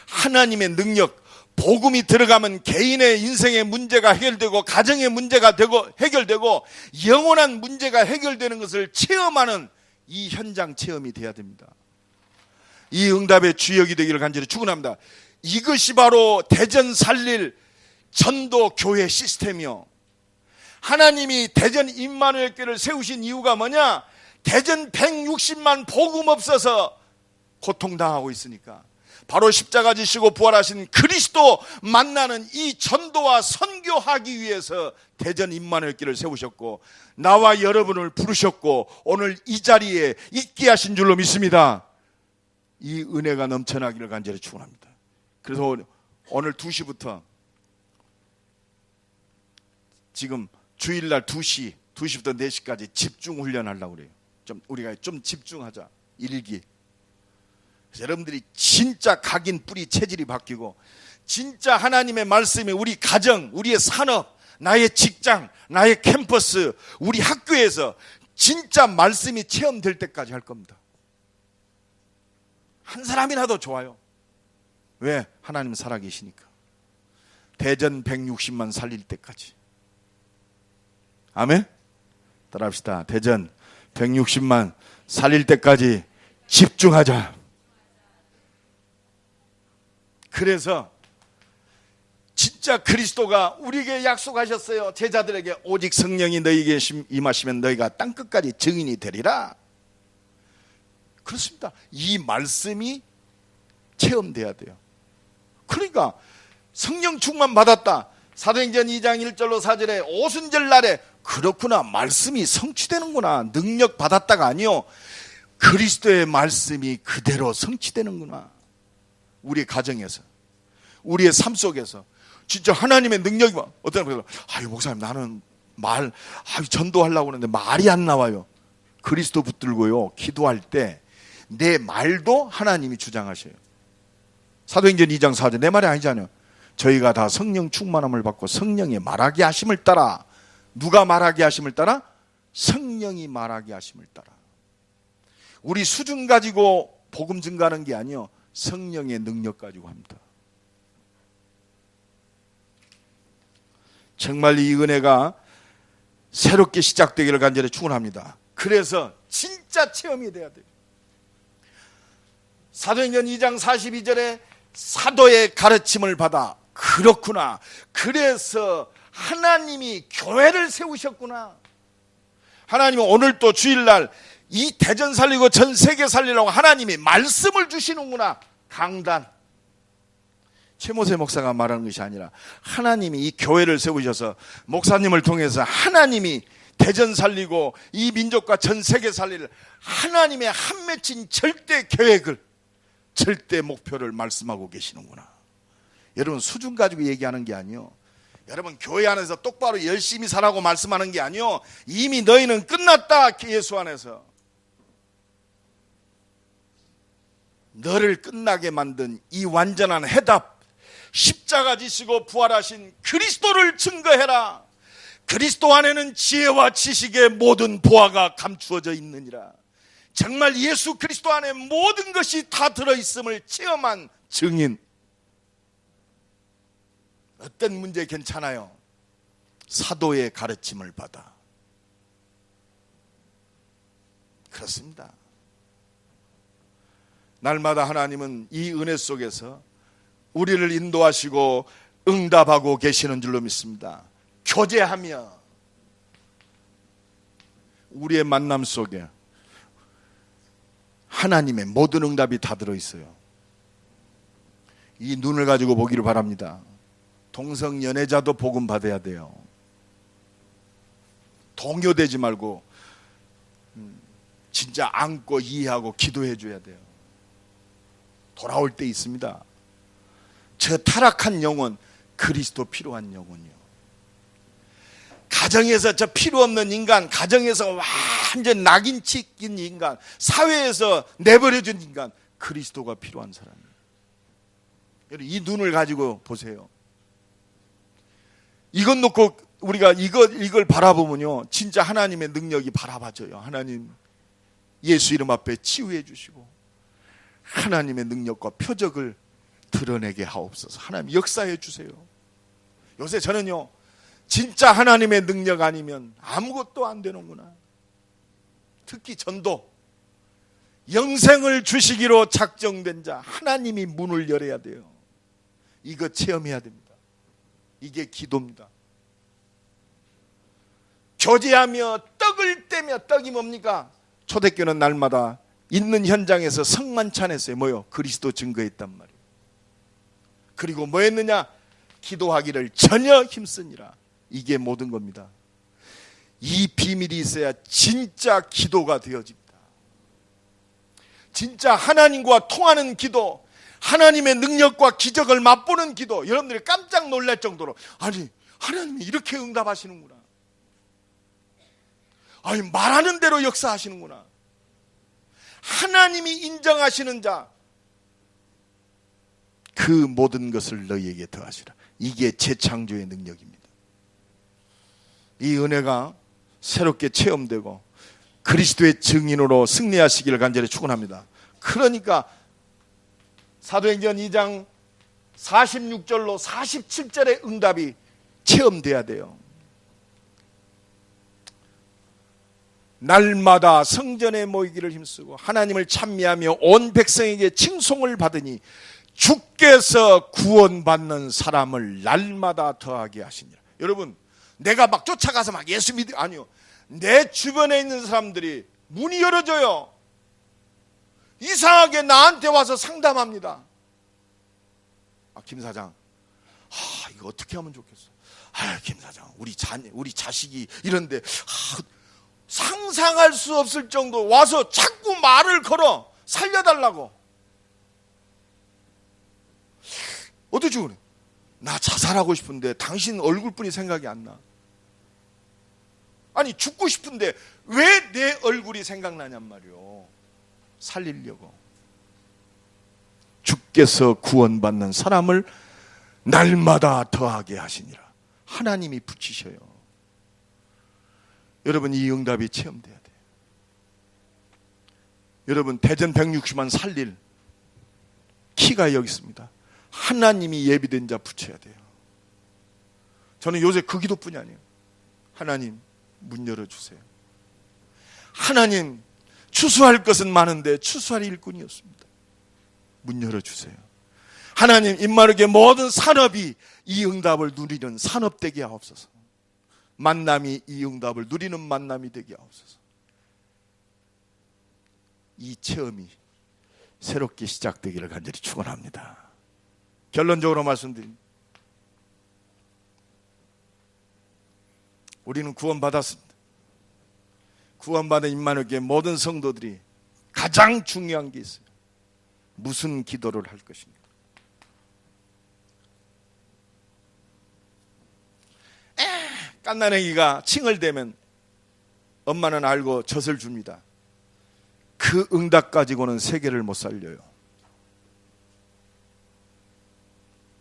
하나님의 능력, 복음이 들어가면 개인의 인생의 문제가 해결되고 가정의 문제가 해결되고 영원한 문제가 해결되는 것을 체험하는 이 현장 체험이 돼야 됩니다. 이 응답의 주역이 되기를 간절히 축원합니다. 이것이 바로 대전 살릴 전도 교회 시스템이요. 하나님이 대전 임마누엘 교회를 세우신 이유가 뭐냐? 대전 160만 복음 없어서 고통당하고 있으니까. 바로 십자가 지시고 부활하신 그리스도 만나는 이 전도와 선교하기 위해서 대전 임마누엘 교회를 세우셨고 나와 여러분을 부르셨고 오늘 이 자리에 있게 하신 줄로 믿습니다. 이 은혜가 넘쳐나기를 간절히 축원합니다. 그래서 오늘 2시부터 지금 주일날 2시부터 4시까지 집중 훈련하려고 그래요. 우리가 좀 집중하자. 일기. 여러분들이 진짜 각인 뿌리 체질이 바뀌고 진짜 하나님의 말씀이 우리 가정, 우리의 산업, 나의 직장, 나의 캠퍼스, 우리 학교에서 진짜 말씀이 체험될 때까지 할 겁니다. 한 사람이라도 좋아요. 왜? 하나님 살아계시니까. 대전 160만 살릴 때까지. 아멘? 따라합시다. 대전 160만 살릴 때까지 집중하자. 그래서 진짜 그리스도가 우리에게 약속하셨어요. 제자들에게 오직 성령이 너희에게 임하시면 너희가 땅끝까지 증인이 되리라. 그렇습니다. 이 말씀이 체험돼야 돼요. 그러니까 성령 충만 받았다. 사도행전 2장 1절로 4절에 오순절 날에 그렇구나, 말씀이 성취되는구나. 능력 받았다가 아니요, 그리스도의 말씀이 그대로 성취되는구나. 우리의 가정에서, 우리의 삶 속에서 진짜 하나님의 능력이 어떤 분은 아유 목사님 나는 전도하려고 하는데 말이 안 나와요. 그리스도 붙들고요 기도할 때 내 말도 하나님이 주장하셔요. 사도행전 2장 4절 내 말이 아니잖아요. 저희가 다 성령 충만함을 받고 성령이 말하게 하심을 따라. 누가 말하게 하심을 따라? 성령이 말하게 하심을 따라. 우리 수준 가지고 복음 증가하는 게 아니요, 성령의 능력 가지고 합니다. 정말 이 은혜가 새롭게 시작되기를 간절히 축원합니다. 그래서 진짜 체험이 돼야 돼요. 사도행전 2장 42절에 사도의 가르침을 받아 그렇구나. 그래서 하나님이 교회를 세우셨구나. 하나님은 오늘 또 주일날 이 대전 살리고 전 세계 살리려고 하나님이 말씀을 주시는구나. 강단. 최모세 목사가 말하는 것이 아니라 하나님이 이 교회를 세우셔서 목사님을 통해서 하나님이 대전 살리고 이 민족과 전 세계 살릴 하나님의 한 맺힌 절대 계획을, 절대 목표를 말씀하고 계시는구나. 여러분 수준 가지고 얘기하는 게 아니요, 여러분 교회 안에서 똑바로 열심히 살라고 말씀하는 게 아니요, 이미 너희는 끝났다. 예수 안에서 너를 끝나게 만든 이 완전한 해답, 십자가 지시고 부활하신 그리스도를 증거해라. 그리스도 안에는 지혜와 지식의 모든 보화가 감추어져 있느니라. 정말 예수 그리스도 안에 모든 것이 다 들어있음을 체험한 증인. 어떤 문제 괜찮아요? 사도의 가르침을 받아. 그렇습니다. 날마다 하나님은 이 은혜 속에서 우리를 인도하시고 응답하고 계시는 줄로 믿습니다. 교제하며 우리의 만남 속에 하나님의 모든 응답이 다 들어있어요. 이 눈을 가지고 보기를 바랍니다. 동성 연애자도 복음 받아야 돼요. 동요되지 말고 진짜 안고 이해하고 기도해 줘야 돼요. 돌아올 때 있습니다. 저 타락한 영혼, 그리스도 필요한 영혼이요. 가정에서 저 필요 없는 인간, 가정에서 완전 낙인 찍힌 인간, 사회에서 내버려진 인간, 그리스도가 필요한 사람이에요. 여러분 이 눈을 가지고 보세요. 이것 놓고 우리가 이걸 바라보면요, 진짜 하나님의 능력이 바라봐져요. 하나님 예수 이름 앞에 치유해 주시고 하나님의 능력과 표적을 드러내게 하옵소서. 하나님 역사해 주세요. 요새 저는요, 진짜 하나님의 능력 아니면 아무것도 안 되는구나. 특히 전도, 영생을 주시기로 작정된 자 하나님이 문을 열어야 돼요. 이거 체험해야 됩니다. 이게 기도입니다. 교제하며 떡을 떼며, 떡이 뭡니까? 초대교회는 날마다 있는 현장에서 성만찬했어요. 뭐요? 그리스도 증거했단 말이에요. 그리고 뭐 했느냐? 기도하기를 전혀 힘쓰니라. 이게 모든 겁니다. 이 비밀이 있어야 진짜 기도가 되어집니다. 진짜 하나님과 통하는 기도, 하나님의 능력과 기적을 맛보는 기도. 여러분들이 깜짝 놀랄 정도로, 아니 하나님이 이렇게 응답하시는구나. 아니 말하는 대로 역사하시는구나. 하나님이 인정하시는 자, 그 모든 것을 너희에게 더하시라. 이게 재창조의 능력입니다. 이 은혜가 새롭게 체험되고 그리스도의 증인으로 승리하시기를 간절히 축원합니다. 그러니까 사도행전 2장 46절로 47절의 응답이 체험돼야 돼요. 날마다 성전에 모이기를 힘쓰고 하나님을 찬미하며 온 백성에게 칭송을 받으니 주께서 구원받는 사람을 날마다 더하게 하시니라. 여러분, 내가 막 쫓아가서 막 예수 아니요. 내 주변에 있는 사람들이 문이 열어져요. 이상하게 나한테 와서 상담합니다. 김 사장, 이거 어떻게 하면 좋겠어? 김 사장, 우리 자식이 이런데 상상할 수 없을 정도 와서 자꾸 말을 걸어 살려달라고. 어떻게 그래? 나 자살하고 싶은데 당신 얼굴뿐이 생각이 안 나. 아니 죽고 싶은데 왜 내 얼굴이 생각나냔 말이오. 살리려고. 주께서 구원받는 사람을 날마다 더하게 하시니라. 하나님이 붙이셔요. 여러분, 이 응답이 체험돼야 돼요. 여러분, 대전 160만 살릴 키가 여기 있습니다. 하나님이 예비된 자 붙여야 돼요. 저는 요새 그 기도뿐이 아니에요. 하나님, 문 열어주세요. 하나님, 추수할 것은 많은데 추수할 일꾼이 없습니다. 문 열어주세요. 하나님, 입마르게 모든 산업이 이 응답을 누리는 산업 되게 하옵소서. 만남이 이 응답을 누리는 만남이 되게 하옵소서. 이 체험이 새롭게 시작되기를 간절히 축원합니다. 결론적으로 말씀드립니다. 우리는 구원받았습니다. 구원받은 임마누엘교회 모든 성도들이 가장 중요한 게 있어요. 무슨 기도를 할 것입니까? 갓난아기가 칭얼대면 엄마는 알고 젖을 줍니다. 그 응답 가지고는 세계를 못 살려요.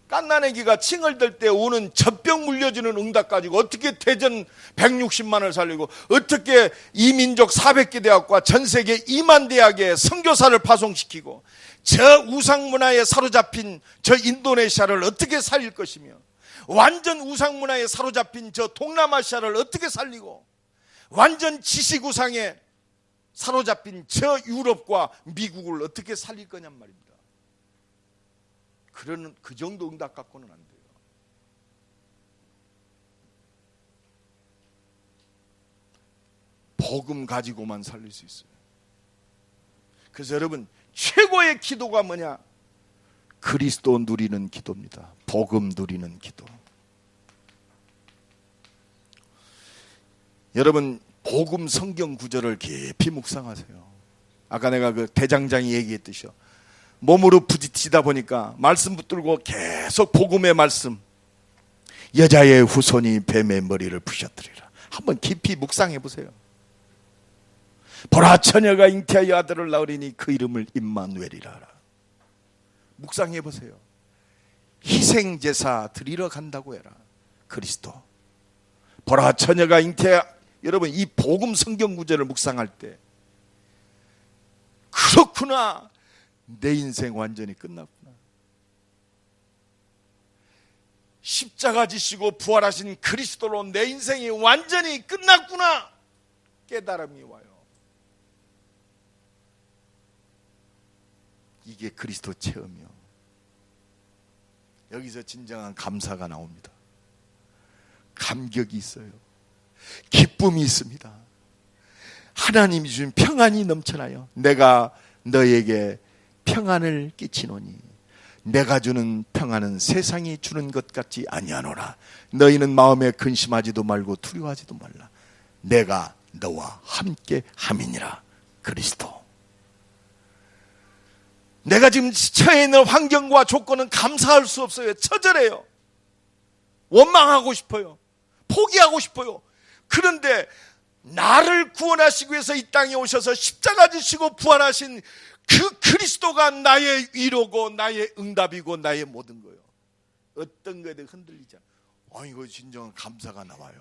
갓난아기가 칭얼댈 때 오는 젖병 물려주는 응답 가지고 어떻게 대전 160만을 살리고 어떻게 이민족 400개 대학과 전 세계 2만 대학에 선교사를 파송시키고 저 우상문화에 사로잡힌 저 인도네시아를 어떻게 살릴 것이며 완전 우상문화에 사로잡힌 저 동남아시아를 어떻게 살리고 완전 지식우상에 사로잡힌 저 유럽과 미국을 어떻게 살릴 거냔 말입니다. 그 정도 응답 갖고는 안 돼요. 복음 가지고만 살릴 수 있어요. 그래서 여러분, 최고의 기도가 뭐냐? 그리스도 누리는 기도입니다. 복음 누리는 기도. 여러분, 복음 성경 구절을 깊이 묵상하세요. 아까 내가 그 대장장이 얘기했듯이요. 몸으로 부딪히다 보니까 말씀 붙들고 계속 복음의 말씀. 여자의 후손이 뱀의 머리를 부셔뜨리라. 한번 깊이 묵상해 보세요. 보라, 처녀가 잉태하여 아들을 낳으리니 그 이름을 임마누엘이라 하라. 묵상해 보세요. 희생제사 드리러 간다고 해라. 그리스도. 보라, 처녀가 여러분, 이 복음 성경 구절을 묵상할 때 그렇구나, 내 인생 완전히 끝났구나. 십자가 지시고 부활하신 그리스도로 내 인생이 완전히 끝났구나, 깨달음이 와요. 이게 그리스도 체험이요. 여기서 진정한 감사가 나옵니다. 감격이 있어요. 기쁨이 있습니다. 하나님이 주신 평안이 넘쳐나요. 내가 너에게 평안을 끼치노니 내가 주는 평안은 세상이 주는 것 같지 아니하노라. 너희는 마음에 근심하지도 말고 두려워하지도 말라. 내가 너와 함께 함이니라. 그리스도. 내가 지금 처해 있는 환경과 조건은 감사할 수 없어요. 처절해요. 원망하고 싶어요. 포기하고 싶어요. 그런데 나를 구원하시기 위해서 이 땅에 오셔서 십자가 지시고 부활하신 그 그리스도가 나의 위로고 나의 응답이고 나의 모든 거예요. 어떤 거에 대해 흔들리지 않아. 이거 진정한 감사가 나와요.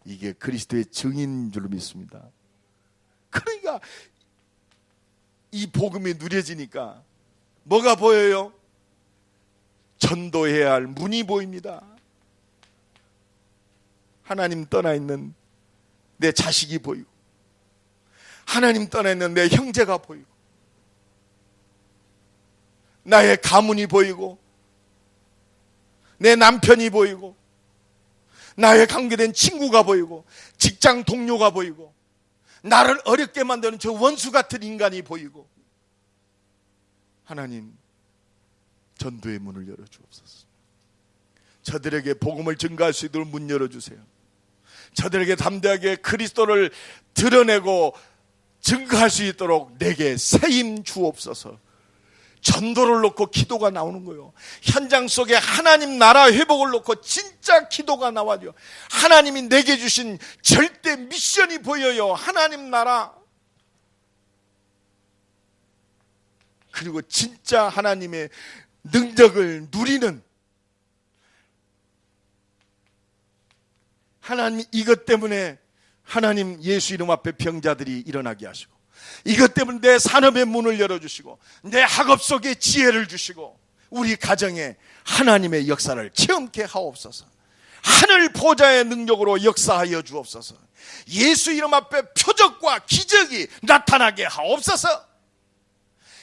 이게 그리스도의 증인인 줄로 믿습니다. 그러니까 이 복음이 누려지니까 뭐가 보여요? 전도해야 할 문이 보입니다. 하나님 떠나 있는 내 자식이 보이고, 하나님 떠나 있는 내 형제가 보이고, 나의 가문이 보이고, 내 남편이 보이고, 나의 관계된 친구가 보이고, 직장 동료가 보이고, 나를 어렵게 만드는 저 원수 같은 인간이 보이고, 하나님 전도의 문을 열어주옵소서. 저들에게 복음을 증거할 수 있도록 문 열어주세요. 저들에게 담대하게 그리스도를 드러내고 증거할 수 있도록 내게 세임 주옵소서. 전도를 놓고 기도가 나오는 거예요. 현장 속에 하나님 나라 회복을 놓고 진짜 기도가 나와요. 하나님이 내게 주신 절대 미션이 보여요. 하나님 나라. 그리고 진짜 하나님의 능력을 누리는, 하나님 이것 때문에 하나님 예수 이름 앞에 병자들이 일어나게 하시고, 이것 때문에 내 산업의 문을 열어주시고, 내 학업 속에 지혜를 주시고, 우리 가정에 하나님의 역사를 체험케 하옵소서. 하늘 보좌의 능력으로 역사하여 주옵소서. 예수 이름 앞에 표적과 기적이 나타나게 하옵소서.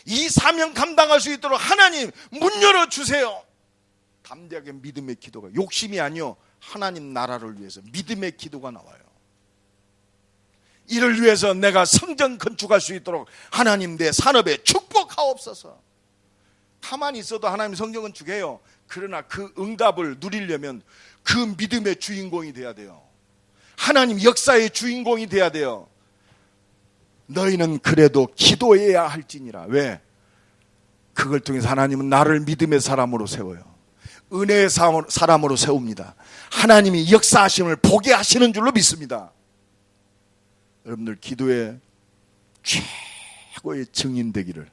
이 사명 감당할 수 있도록 하나님 문 열어주세요. 담대하게 믿음의 기도가, 욕심이 아니요, 하나님 나라를 위해서 믿음의 기도가 나와요. 이를 위해서 내가 성전 건축할 수 있도록 하나님 내 산업에 축복하옵소서. 가만히 있어도 하나님 성전 건축해요. 그러나 그 응답을 누리려면 그 믿음의 주인공이 돼야 돼요. 하나님 역사의 주인공이 돼야 돼요. 너희는 그래도 기도해야 할지니라. 왜? 그걸 통해서 하나님은 나를 믿음의 사람으로 세워요. 은혜의 사람으로 세웁니다. 하나님이 역사하심을 보게 하시는 줄로 믿습니다. 여러분들 기도의 최고의 증인 되기를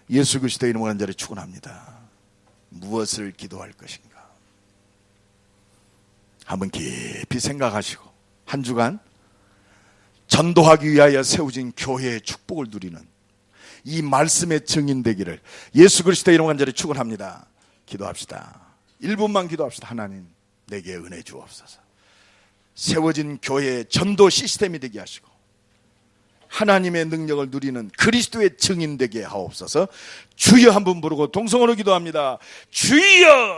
예수 그리스도의 이름으로 간절히 축원합니다. 무엇을 기도할 것인가? 한번 깊이 생각하시고 한 주간 전도하기 위하여 세워진 교회의 축복을 누리는 이 말씀의 증인 되기를 예수 그리스도의 이름으로 간절히 축원합니다. 기도합시다. 1분만 기도합시다. 하나님 내게 은혜 주옵소서. 세워진 교회의 전도 시스템이 되게 하시고 하나님의 능력을 누리는 그리스도의 증인 되게 하옵소서. 주여 한 분 부르고 동성으로 기도합니다. 주여!